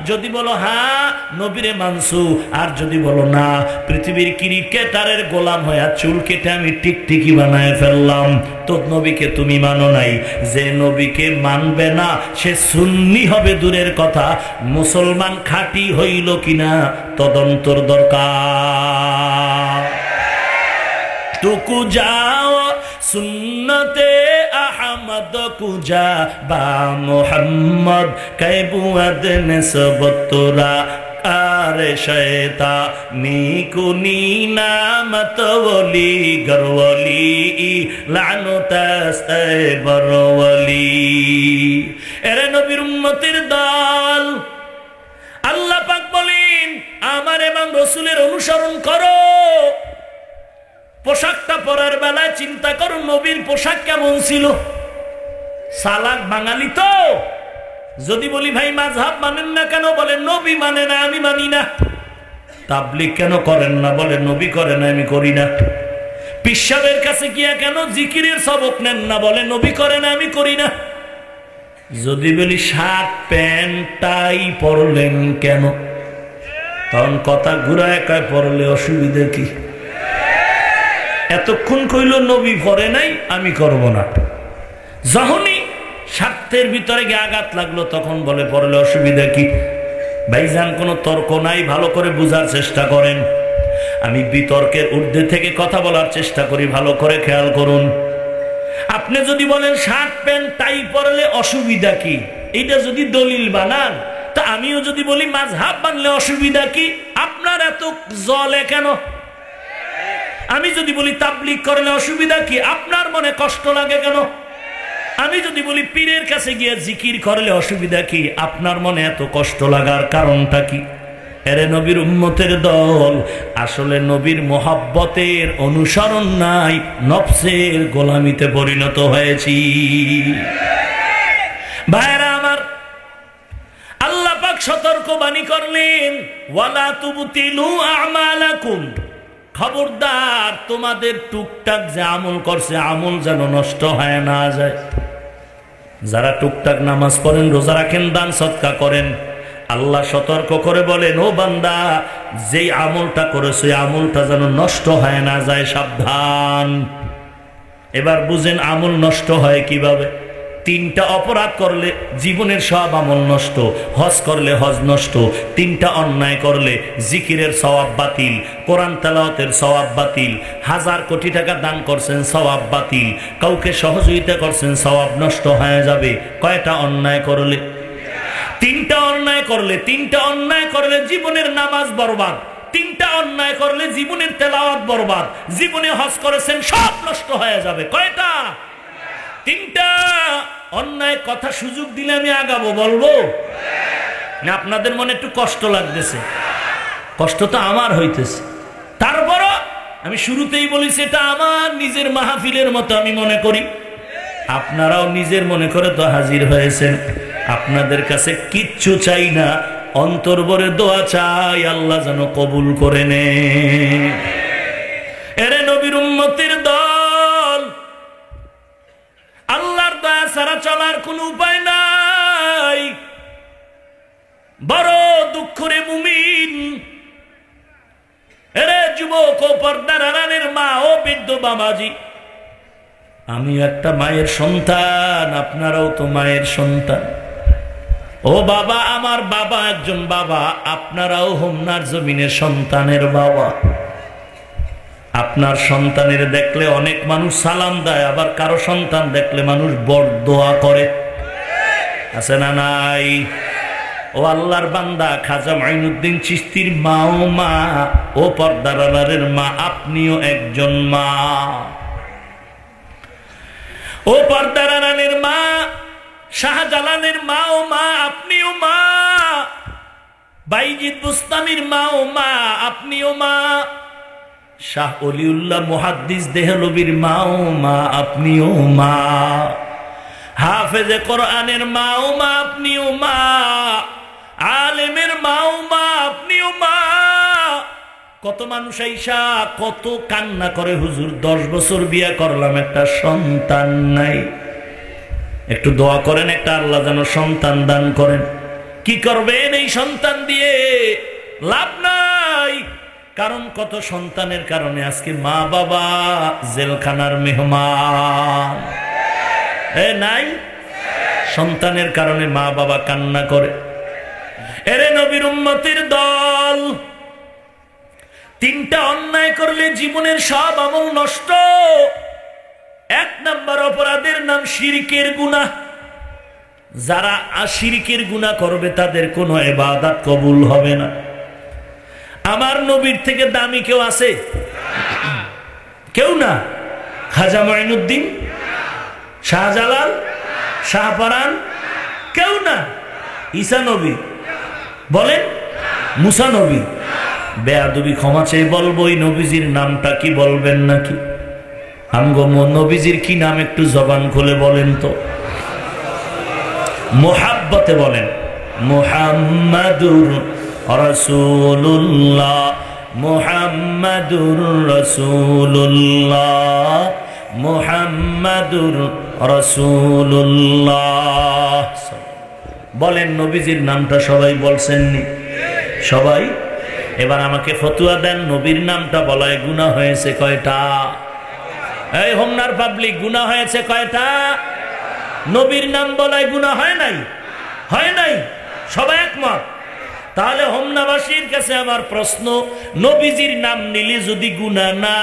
যদি বলো হ্যাঁ, নবীরে মানসু। আর যদি বলো না, পৃথিবীর ক্রিকেটারের গোলাম হয়ে চুল কেটে আমি টিকটিকি বানায় ফেললাম, তো নবীকে তুমি মানো নাই। যে নবীকে মানবে না সে সুন্নি হবে দূরের কথা, মুসলমান খাঁটি হইল কিনা তদন্তর দরকার। টুকু যাও সুন্নতে আহমদ কুজা বা মোহাম্মদ কৈবুয়াদ নেসবতরা আরে শয়তা নিকুনি নামত ওলি গরওলি লানতাস্তে বরওলি। এরে নবীর উম্মতের দল, আল্লাহ পাক বলেন, আমার এবং রাসূলের অনুসরণ করো। পোশাকটা পরার বেলায় চিন্তা করো, নবীর পোশাক কেমন ছিল। সালাক বাঙালি তো, যদি বলি ভাই মাযহাব মানেন না কেন, বলে নবী মানে না, আমি মানি না। তাবলীগ কেন করেন না, বলে নবী করে না, আমি করি না। পিসাবের কাছে গিয়া কেন জিকিরের সবক নেন না? বলে নবী করে না, আমি করি না। যদি বলি শার্ট প্যান্ট টাই পরলেন কেন, তখন কথা ঘুরায় কয় পরলে অসুবিধা কি? এতক্ষণ কইল নবী পরে নাই, আমি করব না। যখনই স্বার্থের ভিতরে গিয়ে আঘাত লাগলো তখন বলে পরলে অসুবিধা কি? ভাইজান কোনো তর্ক নাই, ভালো করে বুঝার চেষ্টা করেন। আমি বিতর্কের ঊর্ধ্বে থেকে কথা বলার চেষ্টা করি, ভালো করে খেয়াল করুন। আপনি যদি বলেন শার্ট প্যান্ট টাই পরলে অসুবিধা কি, এটা যদি দলিল বানান, তা আমিও যদি বলি মাযহাব বানলে অসুবিধা কি, আপনার এত জ্বলে কেন? আমি যদি বলি তাবলীগ করলে অসুবিধা কি, আপনার মনে কষ্ট লাগে কেন? আমি যদি বলি পীরের কাছে গিয়ে জিকির করলে অসুবিধা কি, আপনার মনে এত কষ্ট লাগার কারণটা কি? এরে নবীর উম্মতের দল, আসলে নবীর মোহাব্বতের অনুসরণ নাই, নফসের গোলামিতে পরিণত হয়েছি। ভাইরা আমার, আল্লাহ পাক সতর্কবাণী করলেন, ওয়ালা তুবতিলু আমালাকুম, খবরদার তোমাদের টুকটাক যে আমল করছে আমল যেন নষ্ট হয় না যায়। যারা টুকটাক নামাজ পড়েন, রোজা রাখেন, দান সদকা করেন, আল্লাহ সতর্ক করে বলেন, ও বান্দা, যেই আমলটা করেছে আমলটা যেন নষ্ট হয় না যায়, সাবধান। এবার বুঝেন আমল নষ্ট হয় কিভাবে। তিনটা অপরাধ করলে জীবনের সব আমল নষ্ট, হজ করলে হজ নষ্ট, তিনটা অন্যায় করলে জিকিরের সওয়াব বাতিল, কোরআন তেলাওয়াতের সওয়াব বাতিল, 1000 কোটি টাকা দান করছেন সওয়াব বাতিল, কাউকে সহযোগিতা করছেন সওয়াব নষ্ট হয়ে যাবে। কয়টা অন্যায় করলে? তিনটা অন্যায় করলে। তিনটা অন্যায় করলে জীবনের নামাজ বরবাদ, তিনটা অন্যায় করলে জীবনের তেলাওয়াত বরবাদ, জীবনে হজ করেছেন সব নষ্ট হয়ে যাবে। কয়টা? তিনটা অন্যায়। কথা সুযোগ দিলে আমি আগাবো, বলবো না? আপনাদের মনে একটু কষ্ট লাগতেছে? কষ্ট তো আমার হইতেছে। তারপরও আমি শুরুতেই বলেছি এটা আমার নিজের মাহফিলের মতো আমি মনে করি। আপনারাও নিজের মনে করে তো হাজির হয়েছেন। আপনাদের কাছে কিচ্ছু চাই না, অন্তর ভরে দোয়া চাই, আল্লাহ যেন কবুল করে নে। এরে নবীর উম্মতের দল, আল্লাহর দয়া ছাড়া চলার কোনো উপায় নাই। বড় দুঃখ রে মুমিন। এরে যুবক ও পর্দার আড়ালের মা ও বৃদ্ধ বাবাজি, আমি একটা মায়ের সন্তান, আপনারাও তো মায়ের সন্তান। ও বাবা, আমার বাবা একজন বাবা, আপনারাও হোমনার জমিনের সন্তানের বাবা। আপনার সন্তানের দেখলে অনেক মানুষ সালাম দেয়, আবার কারো সন্তান দেখলে মানুষ বরদোয়া করে, আছে না নাই? ও আল্লাহর বান্দা, খাজা মাইনুদ্দিন চিশতির মাও মা, ও পর্দার আড়ালের মা, আপনিও একজন মা। ও পর্দার আড়ালের মা, শাহজালালের মা ও মা, আপনিও মা। বাইজিদ বুস্তামির মা ও মা, আপনিও মা। শাহ অলিউল্লাহ মুহাদ্দিস দেহলভির মা ও মা, আপনিও মা। হাফেজে কোরআনের মা ও মা, আপনিও মা। আলেমের মা ও মা, আপনিও মা। কত মানুষ আইসা কত কান্না করে, হুজুর 10 বছর বিয়া করলাম, একটা সন্তান নাই। একটু দোয়া করেন, একটা আল্লাহ যেন সন্তান দান করেন। কি করবেন এই সন্তান দিয়ে? লাভ নাই। কারণ কত সন্তানের কারণে আজকে মা বাবা জেলখানার মেহমান। নাই? সন্তানের কারণে মা বাবা কান্না করে। এরে নবীর উম্মতের দল, তিনটা অন্যায় করলে জীবনের সব আমল নষ্ট। 1 নম্বর অপরাধের নাম শিরকের গুনাহ। যারা শিরকের গুনাহ করবে তাদের কোনো ইবাদত কবুল হবে না। আমার নবীর থেকে দামি কেউ আছে? কেউ না। খাজা মাইনুদ্দিন, শাহজালাল, শাহপরান, কেউ না। ঈসা নবী বলেন, মুসা নবী। বেয়াদবি ক্ষমা চেয়ে বলবো, এই নবীজির নামটা কি বলবেন নাকি? আমগো নবীজির কি নাম একটু জবান খুলে বলেন তো, মোহাব্বতে বলেন। মুহাম্মাদুর রাসূলুল্লাহ মুহাম্মাদুর রাসূলুল্লাহ মুহাম্মাদুর রাসূলুল্লাহ। বলেন নবীজির নামটা সবাই বলছেননি? সবাই। এবার আমাকে ফতোয়া দেন, নবীর নামটা বলায় গুনাহ হয়েছে কয়টা? এই হোমনার পাবলিক, গুনাহ হয়েছে কয়টা? নবীর নাম বলায় গুনাহ হয় নাই? হয় নাই? সবাই একমত? তাহলে হোমনাবাসীর কাছে আমার প্রশ্ন, নবীজির নাম নিলে যদি গুনাহ না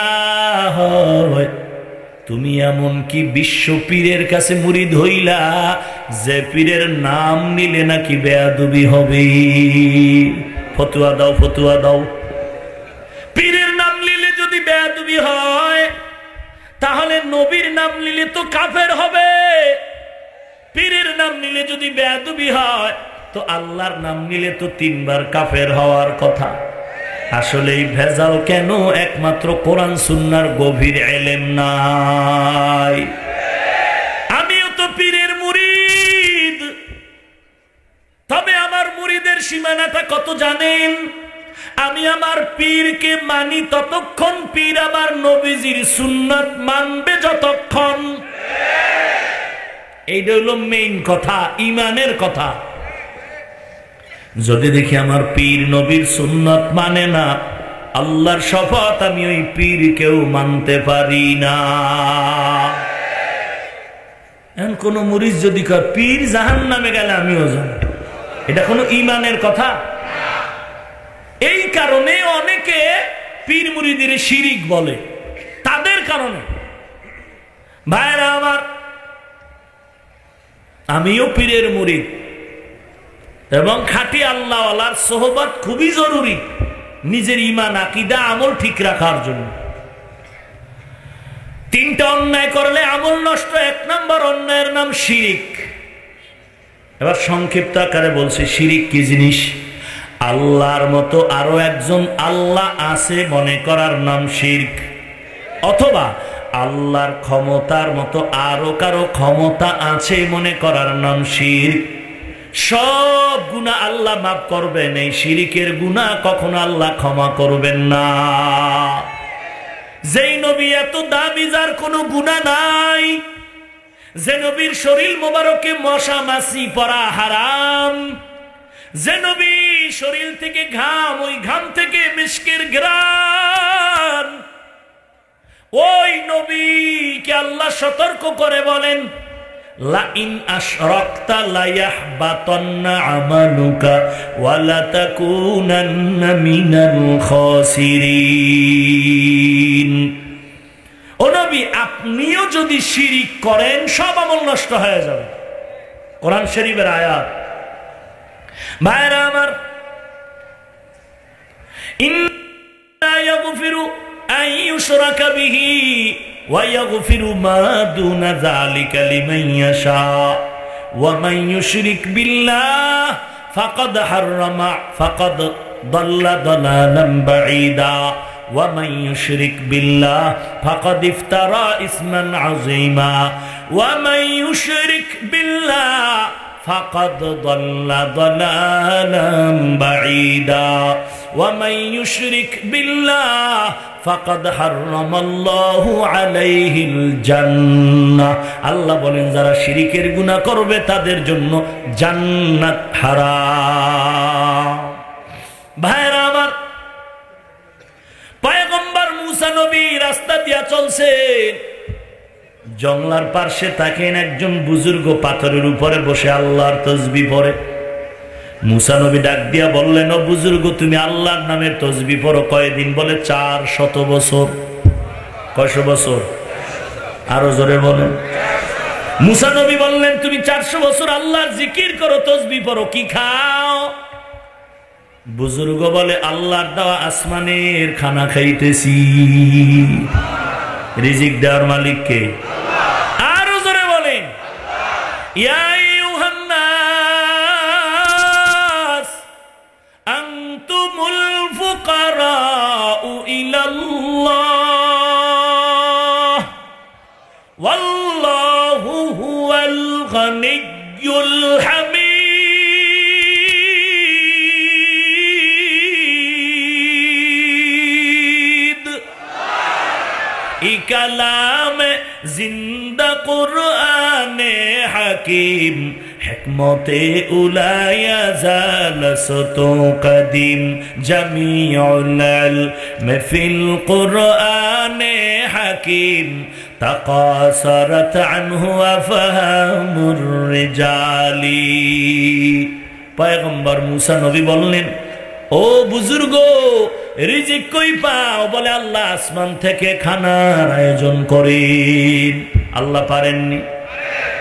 হয়, তুমি এমন কি বিশ্ব পীরের কাছে মুরিদ হইলা যে পীরের নাম নিলে নাকি বেয়াদবি হবে? ফতোয়া দাও, ফতোয়া দাও। পীরের নাম নিলে যদি বেয়াদবি হয়, তাহলে নবীর নাম নিলে তো কাফের হবে। পীরের নাম নিলে যদি বেয়াদবি হয়, তো আল্লাহর নাম নিলে তো 3 বার কাফের হওয়ার কথা। আসলে এই ভেজাল কেন? একমাত্র কোরআন সুন্নাহর গভীর ইলম নাই। আমিও তো পীরের মুরিদ, তবে আমার মুরিদের সীমানাটা কত জানেন? আমি আমার পীরকে মানি ততক্ষণ, পীর আমার নবীজির সুন্নাত মানবে যতক্ষণ। এইটা হলো মেইন কথা, ইমানের কথা। যদি দেখি আমার পীর নবীর সুন্নাত মানে না, আল্লাহর শপথ আমি ওই পীরকেও মানতে পারি না। এখন কোন মুরিদ যদি কয় পীর জাহান্নামে গেলে আমিও যাব, এটা কোনো ইমানের কথা? এই কারণে অনেকে পীর মুরিদের শিরিক বলে, তাদের কারণে। ভাইরা আমার, আমিও পীরের মুরিদ এবং খাঁটি আল্লাহওয়ালার সোহবত খুবই জরুরি নিজের ঈমান আকীদা আমল ঠিক রাখার জন্য। 3টা অন্যায় করলে আমল নষ্ট। 1 নম্বর অন্যায়ের নাম শিরিক। এবার সংক্ষিপ্ত আকারে বলছি, শিরিক কি জিনিস? আল্লাহর মতো আরো একজন আল্লাহ আছে মনে করার নাম শিরক, অথবা আল্লাহর ক্ষমতার মতো আরো কারো ক্ষমতা আছে মনে করার নাম শিরক। সব গুনাহ আল্লাহ মাফ করবেন, এই শিরিকের গুনাহ কখনো আল্লাহ ক্ষমা করবেন না। যেই নবী এত দামি, যার কোনো গুনাহ নাই, যে নবীর শরীর মোবারকে মশা মাছি পড়া হারাম, যে নবী শরীর থেকে ঘাম, ওই ঘাম থেকে মিশকের ঘ্রাণ, ওই নবীকে আল্লাহ সতর্ক করে বলেন, লা ইন আশরাকতা লা ইয়াহবাতান্না আমালুকা ওয়া লা তাকুনান্না মিনাল খাসিরিন। ও নবী, আপনিও যদি শিরিক করেন সব আমল নষ্ট হয়ে যাবে। কোরআন শরীফের আয়াত। ভাইরা আমার, ইন্না ইয়াগফিরু আন ইউশরাকা বিহি ওয়া ইয়াগফিরু মা দুনা যালিকা লিমান ইয়াশা ওয়া মান ইউশরিক বিল্লাহ ফাকাদ দাল্লা দালালান বাঈদা ওয়া মান ইউশরিক বিল্লাহ ফাকাদ ইফতারা ইসমান আযীমা ওয়া মান ইউশরিক বিল্লাহ ফাকাদ দাল্লা দালালান বাঈদা ওয়া মান ইউশরিক বিল্লাহ ফাকাদ হারামাল্লাহু আলাইহিল জান্নাহ। আল্লাহ বলেন, যারা শিরিকের গুনাহ করবে তাদের জন্য জান্নাত হারাম। ভাইরা আমার, পয়গম্বর মুসা নবী রাস্তা দিয়া চলছেন, জংলার পার্শ্বে তাকেন একজন বুজুর্গ পাথরের উপরে বসে আল্লাহর তাসবিহ পড়ে। মুসা নবী ডাক দিয়া বললেন, ও বুজুর্গ, তুমি আল্লাহর নামের তাসবিহ পড়ো কয়দিন? বলে 400 বছর। কয়শো বছর? আরো জোরে বলেন। মুসা নবী বললেন, তুমি 400 বছর আল্লাহর জিকির করো, তাসবিহ পড়ো, কি খাও? বুজুর্গ বলে, আল্লাহর দেওয়া আসমানের খানা খাইতেছি। রিজিক দেওয়ার মালিক কে? আরো জোরে বলেন, ইয়া আইয়ুহান নাস আনতুমুল ফুকারাউ ইলাল্লাহ ওয়াল্লাহু হুয়াল গানিয়্যুল হামিদ। কালামে জিন্দা কুরআনে হাকিম হিকমতে উলায়া জালসতু কদিম জামিউল ইলম ফিল কুরআনে হাকিম তাকাসারাত আনহু আফহামুর রিজালি। পয়গম্বর মুসা নবী বললেন, ও বুজুর্গ, রিজিক কই পাও? বলে আল্লাহ আসমান থেকে খানার আয়োজন করেন। আল্লাহ পারেননি?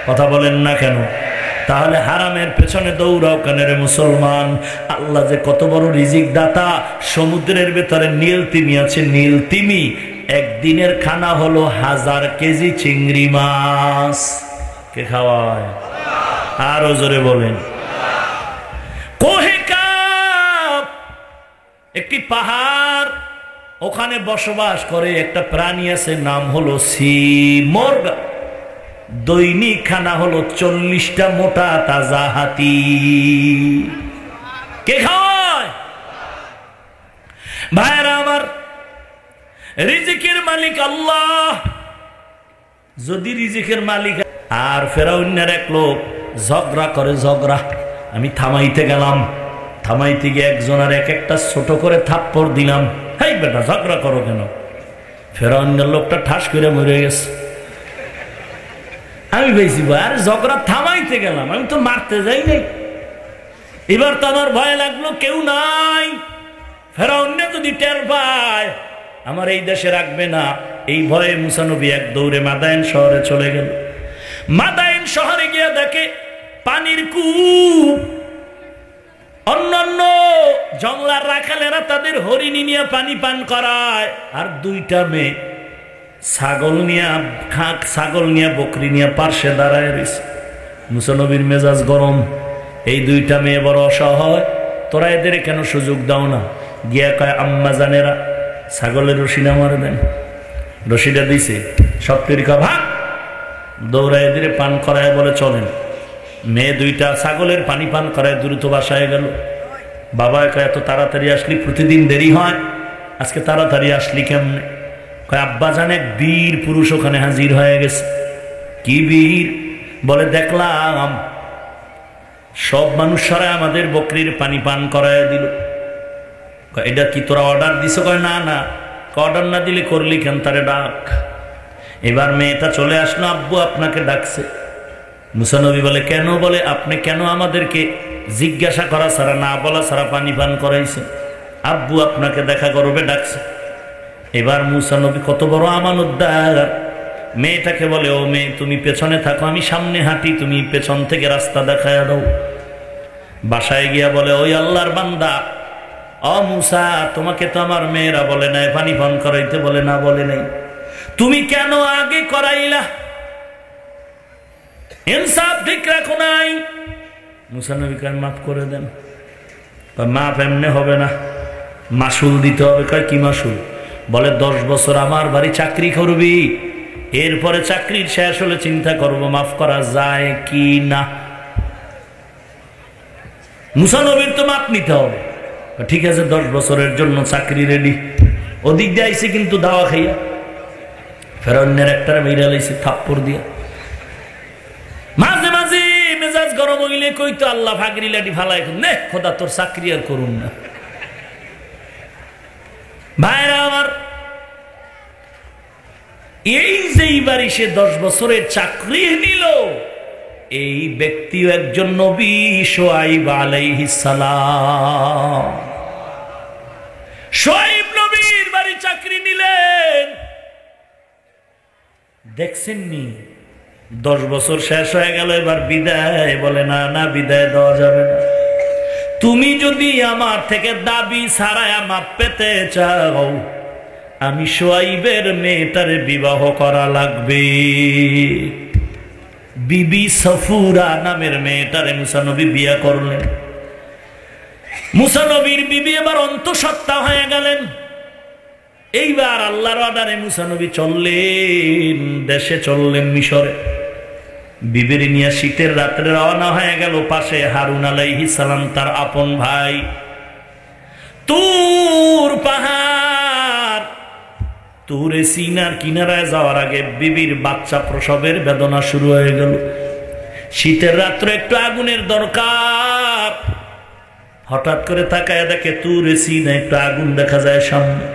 কথা বলেন না কেন? তাহলে হারামের পেছনে দৌড়াও কেন রে মুসলমান? আল্লাহ যে কত বড় রিজিক দাতা। সমুদ্রের ভেতরে নীল তিমি আছে, নীল তিমি একদিনের খানা হলো 1000 কেজি চিংড়ি মাছ। কে খাওয়ায়? আরো জোরে বলেন। একটি পাহাড়, ওখানে বসবাস করে একটা প্রাণী আছে, নাম হলো সিমর্গ। দৈনিক খানা হলো 40টা মোটা তাজা হাতি। কে খাওয়ায়? ভাইরা আমার, রিজিকের মালিক আল্লাহ। যদি রিজিকের মালিক আর ফেরাউনের এক লোক ঝগড়া করে, ঝগড়া আমি থামাইতে গেলাম, থামাইতে গিয়ে একজনের এক একটা ছোট করে থাপ্পড় দিলাম। হেই বেটা, ঝগড়া করো কেন? ফেরাউনের লোকটা ঠাস করে মরে গেছে। আমি বেশি আর ঝগড়া থামাইতে গেলাম, আমি তো মারতে যাই নাই। এবার তো আমার ভয় লাগলো, কেউ নাই। ফেরাউন যদি টের পায় আমার এই দেশে রাখবে না, এই ভয়ে মুসা নবী এক দৌড়ে মাদায়েন শহরে চলে গেল। মাদায়েন শহরে গিয়ে দেখে পানির কূপ। অন্যান্য জঙ্গলার রাখালেরা তাদের হরিণী নিয়ে পানি পান করায়, আর 2টা মেয়ে ছাগল নিয়ে বকরি নিয়ে পার্শ্বে দাঁড়ায় রয়েছে। মুসা নবীর মেজাজ গরম। এই 2টা মেয়ে বড় অসহায়, তোরা এদের কেন সুযোগ দাও না? গিয়া কয়, আম্মা জানেরা ছাগলের রশি না মারে দেন। রশিটা দিছে, সব তরিকা ভাগ। দৌড়ায় এদের পান করায় বলে চলেন। মেয়ে 2টা ছাগলের পানি পান করায় দ্রুত বাসায় গেল। বাবা কয়, এত তাড়াতাড়ি আসলি? প্রতিদিন দেরি হয়, আজকে তাড়াতাড়ি আসলি কেমনে? কয়, আব্বা জানে এক বীর পুরুষ ওখানে হাজির হয়ে গেছে। কি বীর? বলে দেখলাম সব মানুষরা আমাদের বকরির পানি পান করায় দিল। এটা কি তোরা অর্ডার দিছ? কয় না না। অর্ডার না দিলে করলি কেন? তারে ডাক। এবার মেয়েটা চলে আসলো, আব্বু আপনাকে ডাকছে। মুসা নবী বলে, কেন? বলে, আপনি কেন আমাদেরকে জিজ্ঞাসা করা ছাড়া, না বলা ছাড়া পানি পান করাইছে? আব্বু আপনাকে দেখা করবে ডাকছে। এবার মুসা নবী কত বড় আমানতদার। মেয়েটাকে বলে, ও মেয়ে, তুমি পেছনে থাকো, আমি সামনে হাঁটি, তুমি পেছন থেকে রাস্তা দেখায় দাও। বাসায় গিয়া বলে, ওই আল্লাহর বান্দা, ও মুসা, তোমাকে তো আমার মেয়েরা বলে নাই পানি পান করাইতে। বলে, না বলে নাই। তুমি কেন আগে করাইলা? ইনসাফ ঠিক রাখো নাই। মুসা নবী কয়, মাফ করে দেন। মাফ এমনি হবে না, মাসুল দিতে হবে। কয়, কি মাসুল? বলে, 10 বছর আমার বাড়ি চাকরি করবি, এরপরে চাকরির শেষ হলে চিন্তা করব মাফ করা যায় কি না। মুসা নবীর তো মাপ নিতে হবে। ঠিক আছে, 10 বছরের জন্য চাকরি রেডি। ওদিক দিয়ে আইসে কিন্তু দাওয়া খাইয়া। ফেরাউনের একটা মেয়েরা লাইছে থাপ্পড় দিয়া। মাঝে মাঝে মেজাজ গরম হইলে কইতো, আল্লাহ ফাগরি লাঠি ফালাই নে খোদা তোর চাকরি আর করুন না। ভাইরা আমার, এই যে এইবারই সে 10 বছরের চাকরি নিল, এই ব্যক্তিও একজন নবী, শুআইব আলাইহিস সালাম। শুআইব নবীর বাড়ি চাকরি নিলেন। দেখছেন নি, 10 বছর শেষ হয়ে গেল, এবার বিদায়। বলে, না না, বিদায় দেওয়া যাবে না। তুমি যদি আমার থেকে দাবি ছাড়াই মাপ পেতে চাও, আমি শুআইবের মেয়েটারে বিবাহ করা লাগবে। বিবি সফুরা নামের মেয়েটারে মুসা নবী বিয়ে করলেন। মুসা নবীর বিবি এবার অন্তঃসত্ত্বা হয়ে গেলেন। এইবার আল্লাহর অর্ডারে মুসা নবী চললেন, দেশে চললেন মিশরে। বিবির নিয়ে শীতের রাত্রে রওনা হয়ে গেল। পাশে হারুন আলাইহিস সালাম, তার আপন ভাই। তুর পাহাড় তুরে সিনার কিনারায় যাওয়ার আগে বিবির বাচ্চা প্রসবের বেদনা শুরু হয়ে গেল। শীতের রাত্রে একটু আগুনের দরকার। হঠাৎ করে তাকায় দেখে তুরে সিনা একটু আগুন দেখা যায় সামনে।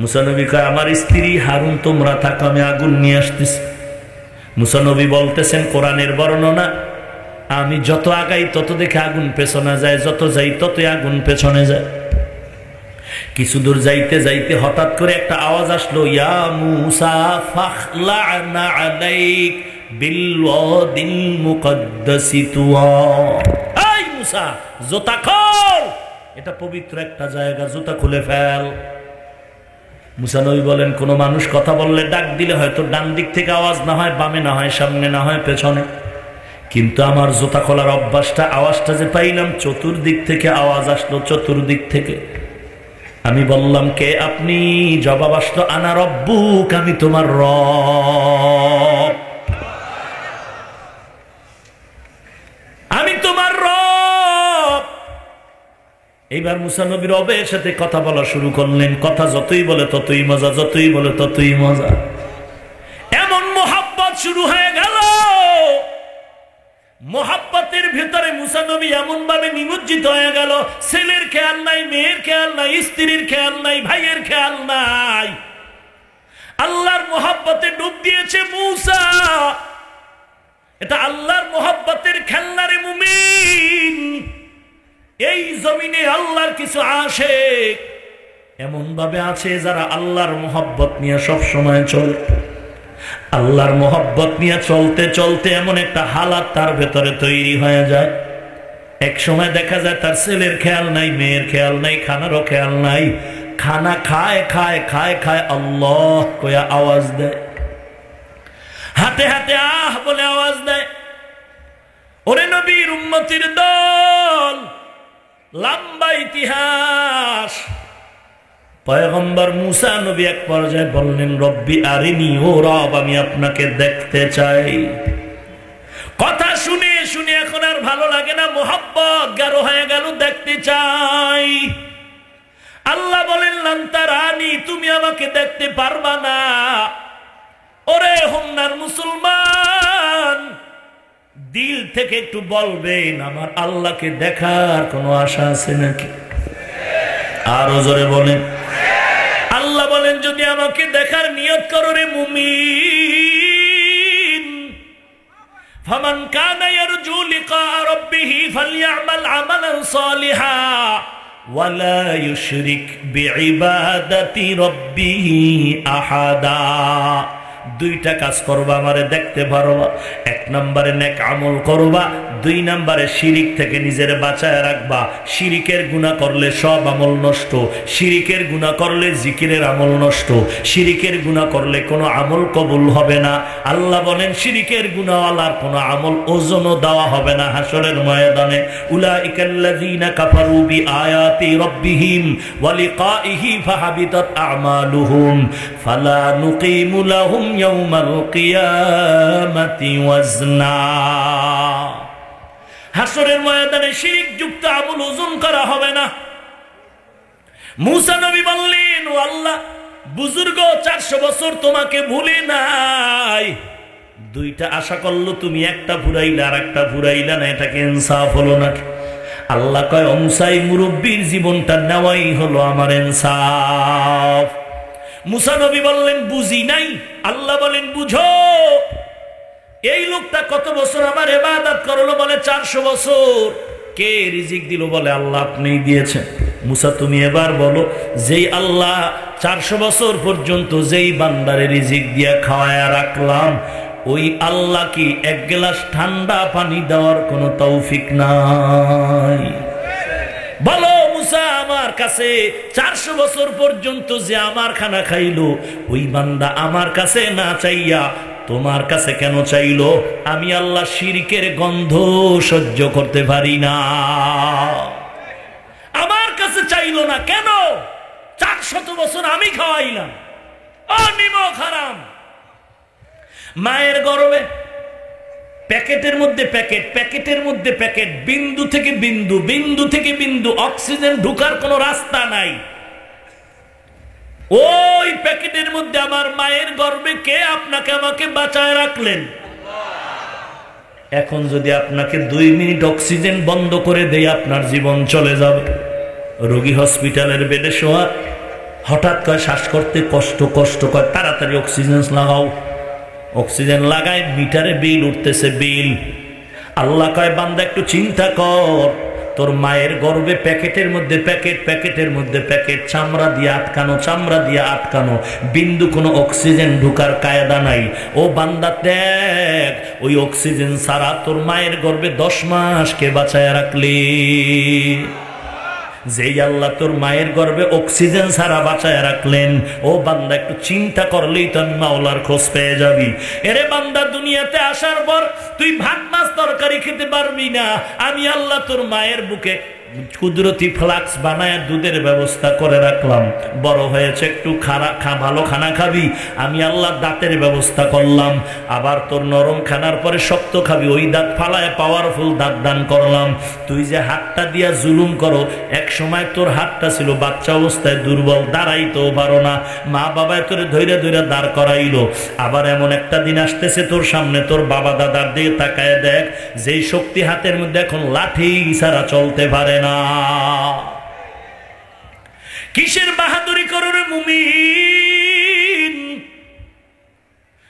মুসা নবী কয়, আমার স্ত্রী হারুন তোমরা থাকো, আমি আগুন নিয়ে আসতেছি। মুসা নবী বলতেছেন কোরআনের বর্ণনা, আমি যত আগাই তত দেখে আগুন পেছনে যায়, যত যাই ততই আগুন পেছনে যায়। কিছু দূর যাইতে যাইতে হঠাৎ করে একটা আওয়াজ আসলো, ইয়া মুসা ফাখলা'না আলাইক বিল ওয়াদিল মুকদ্দাসি তুয়া। এই মুসা, জুতা খোল, এটা পবিত্র একটা জায়গা, জুতা খুলে ফেল। মুসা নবী বলেন, কোন মানুষ কথা বললে ডাক দিলে হয়তো ডান দিক থেকে আওয়াজ না হয়, বামে না হয়, সামনে না হয়, পেছনে, কিন্তু আমার জুতা খোলার অভ্যাসটা, আওয়াজটা যে পাইলাম চতুর্দিক থেকে আওয়াজ আসলো, চতুর্দিক থেকে। আমি বললাম, কে আপনি? জবাব আসলো, আনা রব্বুক, আমি তোমার রব, আমি তোমার রব। এইবার মুসা নবী রবের সাথে কথা বলা শুরু করলেন। কথা যতই বলে ততই মজা, যতই বলে ততই মজা। এমন মোহাব্বত শুরু হয়ে গেল। মোহাব্বতের ভিতরে মুসা নবী এমন ভাবে নিমজ্জিত হয়ে গেল, ছেলের খেয়াল নাই, মেয়ের খেয়াল নাই, স্ত্রীর খেয়াল নাই, ভাইয়ের খেয়াল নাই। আল্লাহর মোহাব্বতে ডুব দিয়েছে মুসা। এটা আল্লাহর মোহাব্বতের খেলনারে মুমিন। এই জমিনে আল্লাহর কিছু আশিক এমন ভাবে আছে যারা আল্লাহর মোহাব্বত নিয়ে সব সময় চলে। আল্লাহর মোহাব্বত নিয়ে চলতে চলতে এমন একটা হালাত তার ভেতরে তৈরি হয়ে যায়, এক সময় দেখা যায় তার ছেলের খেয়াল নাই, মেয়ের খেয়াল নাই, খানারও খেয়াল নাই। খানা খায় খায় খায় খায় আল্লাহ কয়া আওয়াজ দেয়, হাতে হাতে আহ বলে আওয়াজ দেয়। ওরে নবীর উম্মতির দল, লম্বা ইতিহাস। পয়গম্বর মুসা নবী এক পর্যায়ে বললেন, রব্বি আরিনি, ও রব আমি আপনাকে দেখতে চাই। কথা শুনে শুনে এখন আর ভালো লাগে না, মোহাব্বত গাঢ় হয়ে গেল, দেখতে চাই। আল্লাহ বলেন, লান তারানি, তুমি আমাকে দেখতে পারবা না। ওরে হোমনার মুসলমান, দিল থেকে একটু বলবেন, আমার আল্লাহকে দেখার কোনো আশা আছে নাকি? আরো জোরে বলেন। আল্লাহ বলেন, যদি আমাকে দেখার নিয়ত করো রে মুমিন, ফামান কানা ইয়ারজু লিকা রাব্বিহি ফালইআমাল আমালান সালিহা ওয়ালা ইউশরিক বিইবাদাতি রাব্বিহি আহাদা। দুইটা কাজ করবা, আমারে দেখতে পারবা। এক নম্বরে নেক আমল করবা, দুই নম্বরে শিরিক থেকে নিজের বাঁচায় রাখবা। শিরিকের গুনাহ করলে সব আমল নষ্ট, শিরিকের গুনাহ করলে জিকিরের আমল নষ্ট, শিরিকের গুনাহ করলে কোনো আমল কবুল হবে না। আল্লাহ বলেন, শিরিকের গুনাহওয়ালার কোনো আমল ওজনও দেওয়া হবে না হাসরের ময়দানে। উলাইকাল্লাযীনা কাফারু বিআয়াতি রাব্বিহিম ওয়া লিকাইহি ফাহাবিতাত আমালুহুম ফালা নুকিমু লাহুম ইয়াউমাল কিয়ামাতি ওয়াজনা। হাসরের ময়দানে শিরক যুক্ত আমল ওজন করা হবে না। মুসা নবী বললেন, ও আল্লাহ, বুজুর্গ 400 বছর তোমাকে ভুলে নাই। দুইটা আশা করলো তুমি, একটা ফুরাইলা আর একটা ফুরাইলা না, এটাকে ইনসাফ হলো নাকি? আল্লাহ কয়, মুসাই মুরব্বীর জীবনটা নেওয়াই হলো আমার ইনসাফ। মুসা নবী বললেন, বুঝি নাই। আল্লাহ বলেন, বুঝো। এই লোকটা কত বছর আমার ইবাদত করলো? বলে 400 বছর। কে রিজিক দিল? বলে আল্লাহ আপনিই দিয়েছেন। মুসা তুমি এবার বলো, যেই আল্লাহ 400 বছর পর্যন্ত যেই বান্দারে রিজিক দিয়া খাওয়ায়া রাখলাম, ওই আল্লাহ কি এক গ্লাস ঠান্ডা পানি দেওয়ার কোনো তৌফিক নাই? বলো মুসা, আমার কাছে 400 বছর পর্যন্ত যে আমার খানা খাইলো, ওই বান্দা আমার কাছে না চাইয়া তোমার কাছে কেন চাইলো? আমি আল্লাহ শিরকের গন্ধ সহ্য করতে পারি না। আমার কাছে চাইলো না কেন? 400 বছর আমি খাওয়াইলাম। নিমক হারাম। মায়ের গর্ভে প্যাকেটের মধ্যে প্যাকেট, প্যাকেটের মধ্যে প্যাকেট, বিন্দু থেকে বিন্দু, বিন্দু থেকে বিন্দু, অক্সিজেন ঢুকার কোনো রাস্তা নাই। ওই প্যাকেটের মধ্যে আমার মায়ের গর্ভে কে আপনাকে আমাকে বাঁচায় রাখলেন। এখন যদি আপনাকে 2 মিনিট অক্সিজেন বন্ধ করে দেয় আপনার জীবন চলে যাবে। রোগী হসপিটালের বেডে শোয়া, হঠাৎ করে শ্বাস করতে কষ্ট কষ্ট করে, তাড়াতাড়ি অক্সিজেন লাগাও। অক্সিজেন লাগায়, মিটারে বিল উঠতেছে, বিল। আল্লাহ কয় বান্দা একটু চিন্তা কর, তোর মায়ের গর্ভে প্যাকেটের মধ্যে প্যাকেট, প্যাকেটের মধ্যে প্যাকেট, চামড়া দিয়ে আটকানো, চামড়া দিয়ে আটকানো, বিন্দু কোনো অক্সিজেন ঢুকার কায়দা নাই। ও বান্দা দেখ, ওই অক্সিজেন ছাড়া তোর মায়ের গর্ভে 10 মাসকে বাঁচায় রাখলি। যেই আল্লাহ তোর মায়ের গর্ভে অক্সিজেন ছাড়া বাঁচায় রাখলেন, ও বান্দা একটু চিন্তা করলেই তো মাওলার খোঁজ পেয়ে যাবি। এরে বান্দা, দুনিয়াতে আসার পর তুই ভাত মাছ তরকারি খেতে পারবি না, আমি আল্লাহ তোর মায়ের বুকে কুদরতি ফ্লাক্স বানায় দুধের ব্যবস্থা করে রাখলাম। বড় হয়েছে, একটু ভালো খানা খাবি, আমি আল্লাহ দাঁতের ব্যবস্থা করলাম। আবার তোর নরম খানার পরে শক্ত খাবি, ওই দাঁত ফালায় পাওয়ারফুল দাঁত দান করলাম। তুই যে হাতটা দিয়া জুলুম করো, এক সময় তোর হাতটা ছিল বাচ্চা অবস্থায় দুর্বল, দাঁড়াইতেও পারো না, মা বাবায় তোরে ধৈর্য ধৈর্য দাঁড় করাইলো। আবার এমন একটা দিন আসতেছে তোর সামনে, তোর বাবা দাদার দিকে তাকায় দেখ, যেই শক্তি হাতের মধ্যে এখন লাঠি ছাড়া চলতে পারে না। কিসের বাহাদুরি করো রে মুমিন?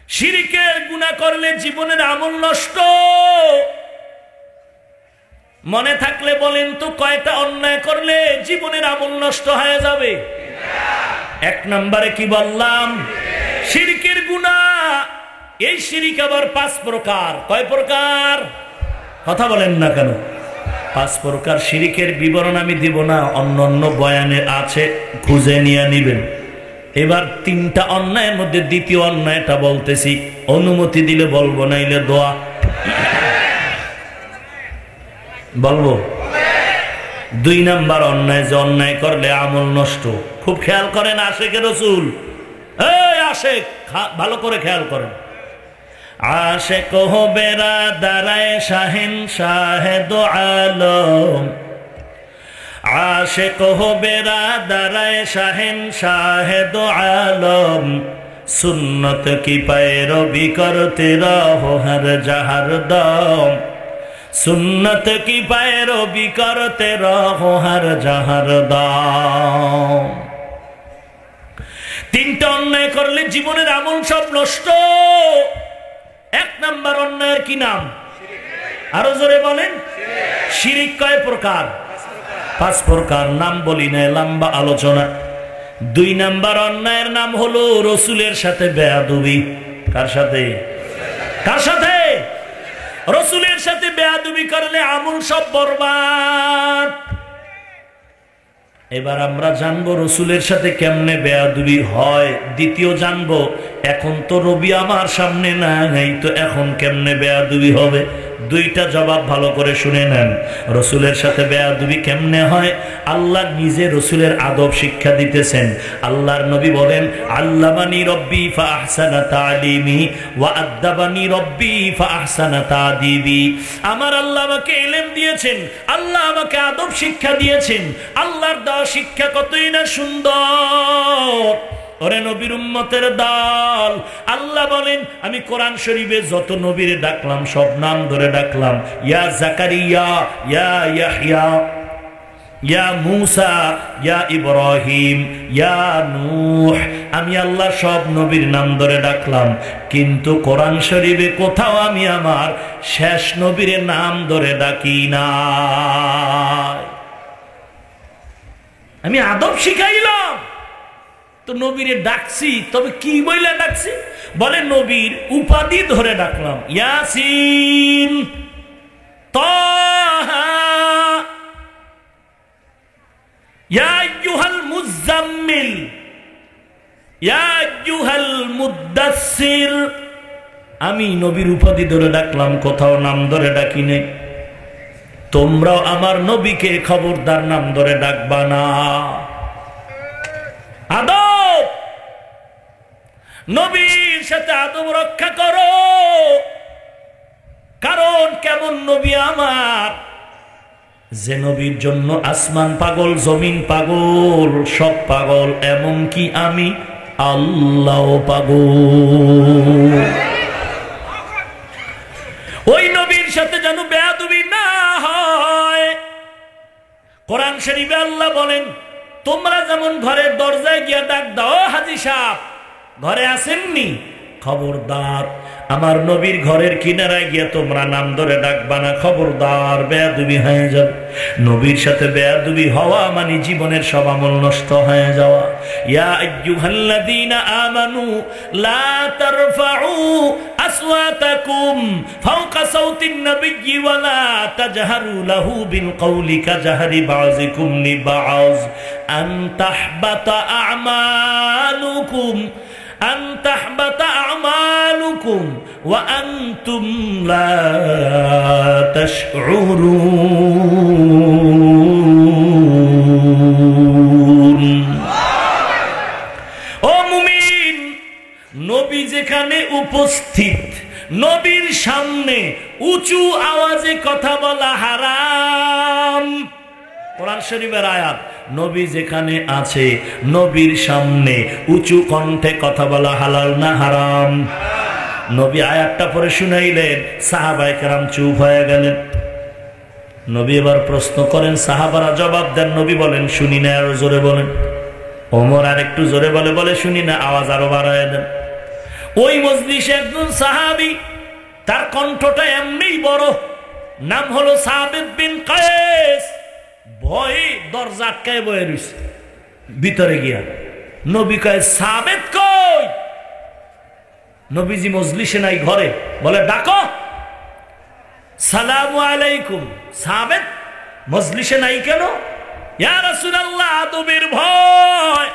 শিরকের গুনাহ করলে জীবনের আমল নষ্ট। মনে থাকলে বলেন তো, কয়টা অন্যায় করলে জীবনের আমল নষ্ট হয়ে যাবে? 1 নম্বরে কি বললাম? শিরকের গুনাহ। এই শিরক আবার 5 প্রকার। কয় প্রকার? কথা বলেন না কেন? 5 প্রকার শিরকের বিবরণ আমি দিব না, অন্য অন্য বয়ানে আছে, খুঁজে নিয়ে নিবেন। এবার 3টা অন্যায়ের মধ্যে দ্বিতীয় অন্যায়টা বলতেছি, অনুমতি দিলে বলবো, নাইলে দোয়া। বলবো? 2 নাম্বার অন্যায়, যে অন্যায় করলে আমল নষ্ট। খুব খেয়াল করেন আশেকে রসুল, এই আশেক, ভালো করে খেয়াল করেন। আশেক হো বেরাদারায়ে শাহিন শাহেদ আলম, আশেক হো বেরাদারায়ে শাহিন শাহেদ আলম, সুন্নত কি पैरवी करते रहो हर जहर दम, सुन्नत की पैरवी करते रहो हर जहर दम। 3টা অন্যায় করলে জীবনের আমল সব নষ্ট। 1 নাম্বার অন্যায়ের কি নাম? আরো জোরে বলেন। শিরক কয় প্রকার? 5 প্রকার। নাম বলি না, লম্বা আলোচনা। 2 নাম্বার অন্যায়ের নাম হলো রসুলের সাথে বেয়াদবি। কার সাথে? কার সাথে? রসুলের সাথে বেয়াদবি করলে আমল সব বরবাদ। এবার আমরা জানবো রসুলের সাথে কেমনে বেয়াদবি হয়। দ্বিতীয় জানবো, এখন তো নবী আমার সামনে নাই, তো এখন কেমনে বেয়াদবি হবে। 2টা জবাব ভালো করে শুনে নেন। রসুলের সাথে বেয়াদবি কেমনে হয়? আল্লাহ নিজে রসুলের আদব শিক্ষা দিতেছেন। আল্লাহর নবী বলেন, আল্লামানি রব্বি ফাআহসানা তালিমি ওয়া আদাবানি রব্বি ফাআহসানা তাদিবি। আমার আল্লাহ আমাকে ইলম দিয়েছেন, আল্লাহ আমাকে আদব শিক্ষা দিয়েছেন। আল্লাহর দেওয়া শিক্ষা কতই না সুন্দর। ওরে নবীর উম্মতের দল, আল্লাহ বলেন, আমি কোরআন শরীফে যত নবীরে ডাকলাম সব নাম ধরে ডাকলাম। ইয়া জাকারিয়া, ইয়া ইয়াহইয়া, ইয়া মুসা, ইয়া ইব্রাহিম, ইয়া নূহ, আমি আল্লাহ সব নবীর নাম ধরে ডাকলাম। কিন্তু কোরআন শরীফে কোথাও আমি আমার শেষ নবীর নাম ধরে ডাকি না। আমি আদব শিখাইলাম তো নবীরে ডাকছি, তবে কি বইলা ডাকছি? বলে নবীর উপাধি ধরে ডাকলাম। ইয়াসিন, তাহা, ইয়া আইয়ুহাল মুজাম্মিল, ইয়া আইয়ুহাল মুদ্দাসসির। আমি নবীর উপাধি ধরে ডাকলাম, কোথাও নাম ধরে ডাকি নাই। তোমরাও আমার নবীকে খবরদার নাম ধরে ডাকবা না। আদব, নবীর সাথে আদব রক্ষা করো। কারণ কেমন নবী আমার, যে নবীর জন্য আসমান পাগল, জমিন পাগল, সব পাগল, এমনকি আমি আল্লাহ পাগল। ওই নবীর সাথে যেন বেয়াদবি না হয়। কোরআন শরীফে আল্লাহ বলেন, তোমরা যেমন ঘরের দরজায় গিয়া ডাক দাও, হাজী সাহেব ঘরে আসেননি, খবরদার আমার নবীর ঘরের কিনারায় গিয়া তোমরা নাম ধরে ডাকবা না, খবরদার, বেয়াদবি হয়ে যাবে। নবীর সাথে বেয়াদবি হওয়া মানে জীবনের সব আমল নষ্ট হয়ে যাওয়া। ইয়া আইয়ুহাল্লাযীনা আমানু লা তারফাউ আসওয়াতাকুম ফাওকা সাওতিন নাবিয়্যি ওয়া লা তাজহারু লাহু বিল কওলি কাজহারি বাযিকুম লিবা'য আন তাহবাতা আ'মালুকুম أن تحبط أعمالكم وأنتم لا تشعرون। ও মুমিন, নবী যেখানে উপস্থিত, নবীর সামনে উঁচু আওয়াজে কথা বলা হারাম। কোরআন শরীফের আয়াত, নবী যেখানে আছে নবীর সামনে উঁচু কণ্ঠে কথা বলা হালাল না হারাম? নবী আয়াতটা পরে শুনাইলেন, সাহাবায়ে কেরাম চুপ হয়ে গেলেন। নবী এবার প্রশ্ন করেন, সাহাবারা জবাব দেন, নবী বলেন শুনি না, আরো জোরে বলেন। ওমর আর একটু জোরে বলে, বলে শুনি না, আওয়াজ আরো বাড়ায় দেন। ওই মজলিসে একজন সাহাবী, তার কণ্ঠটা এমনি বড়, নাম হলো সাবিত বিন কায়েস। ভয়ে দরজা আটকায় বয়ে রইছে, ভিতরে গিয়া নবী কয়, সাবেত কই? নবীজি মজলিসে নাই, ঘরে। বলে ডাকো। সালামু আলাইকুম। সাবেত মজলিসে নাই কেন? ইয়া রাসূলুল্লাহ, আদবের ভয়।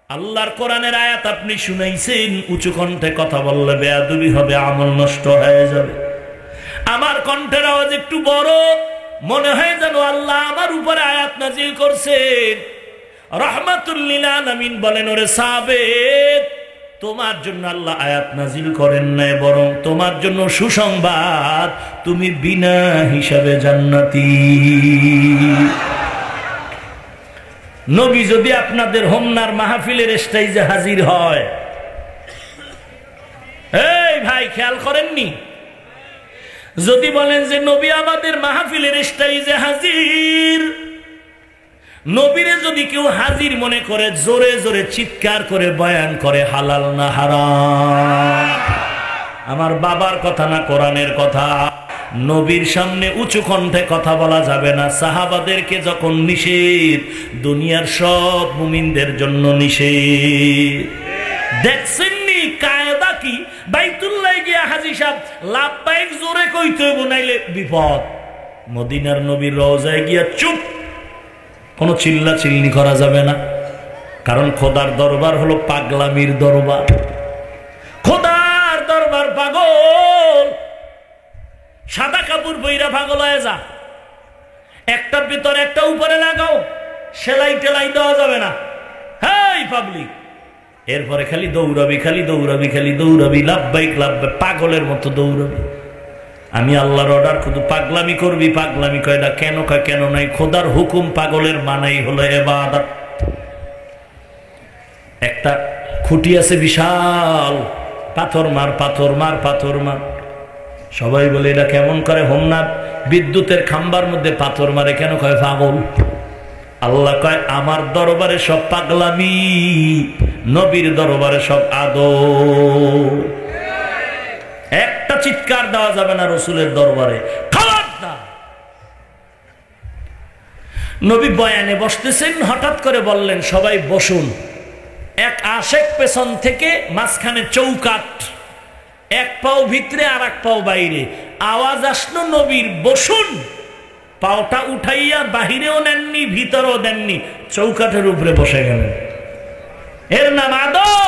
আল্লাহর কোরআনের আয়াত আপনি শুনাইছেন, উঁচু কণ্ঠে কথা বললে বেয়াদবি হবে, আমল নষ্ট হয়ে যাবে। আমার কণ্ঠের আওয়াজ একটু বড়, মনে হয় যেন আল্লাহ আমার উপরে আয়াত নাজিল করছেন। রাহমাতুল লিল আলামিন বলেন, ওরে সাবেত, তোমার জন্য আল্লাহ আয়াত নাজিল করেন নাই, বরং তোমার জন্য সুসংবাদ, তুমি বিনা হিসাবে জান্নাতি। নবী যদি আপনাদের হোমনার মাহফিলের স্টেজে হাজির হয়, এই ভাই খেয়াল করেননি? যদি বলেন যে নবী আমাদের মাহফিলের স্টেজে হাজির, নবীরে যদি কেউ হাজির মনে করে জোরে জোরে চিৎকার করে বয়ান করে, হালাল না হারাম? আমার বাবার কথা না, কোরআনের কথা। নবীর সামনে উঁচু কণ্ঠে কথা বলা যাবে না। সাহাবাদেরকে যখন নিষেধ, দুনিয়ার সব মুমিনদের জন্য নিষেধ। দেখছেননি কায়দা কি? বাইতুল্লাহ গিয়া হাজী সাহেব লাব্বাইক জোরে কইতে হইব, নাইলে বিপদ। মদিনার নবীর রওজায় গিয়া চুপ, কোনো চিল্লা চিল্লি করা যাবে না, কারণ খোদার দরবার হলো পাগলামির দরবার। খোদার দরবার পাগল। সাদা কাপড় বইরা পাগল হয়ে যা, একটার ভিতরে একটা উপরে লাগাও, সেলাই টেলাই দেওয়া যাবে না। হেই পাবলিক, এরপরে খালি দৌড়াবি, খালি দৌড়াবি, খালি দৌড়াবি, লাভবাইক লাভবাই, পাগলের মতো দৌড়াবি। আমি আল্লাহর অর্ডার, শুধু পাগলামি করবি। পাগলামি কয়টা কেন? কয় কেন নাই, খোদার হুকুম পাগলের মানাই হলো ইবাদত। একটা খুঁটি আছে বিশাল, পাথর মার, পাথর মার, পাথর মার। সবাই বলে এটা কেমন করে? হোমনাথ বিদ্যুতের খাম্বার মধ্যে পাথর মারে কেন? কয় পাগল। আল্লাহ কয় আমার দরবারে সব পাগলামি, নবীর দরবারে সব আদব। একটা চিৎকার দেওয়া যাবে না রসুলের দরবারে, খবরদার। নবী বয়ানে বসতেছেন, হঠাৎ করে বললেন সবাই বসুন। এক আশেক পেছন থেকে মাঝখানে চৌকাট, এক পাও ভিতরে আর এক পাও বাইরে। আওয়াজ আসলো নবীর বসুন। পাওটা উঠাইয়া বাহিরেও নেননি, ভিতরেও দেননি, চৌকাঠের উপরে বসে গেলেন। এর নাম আদব।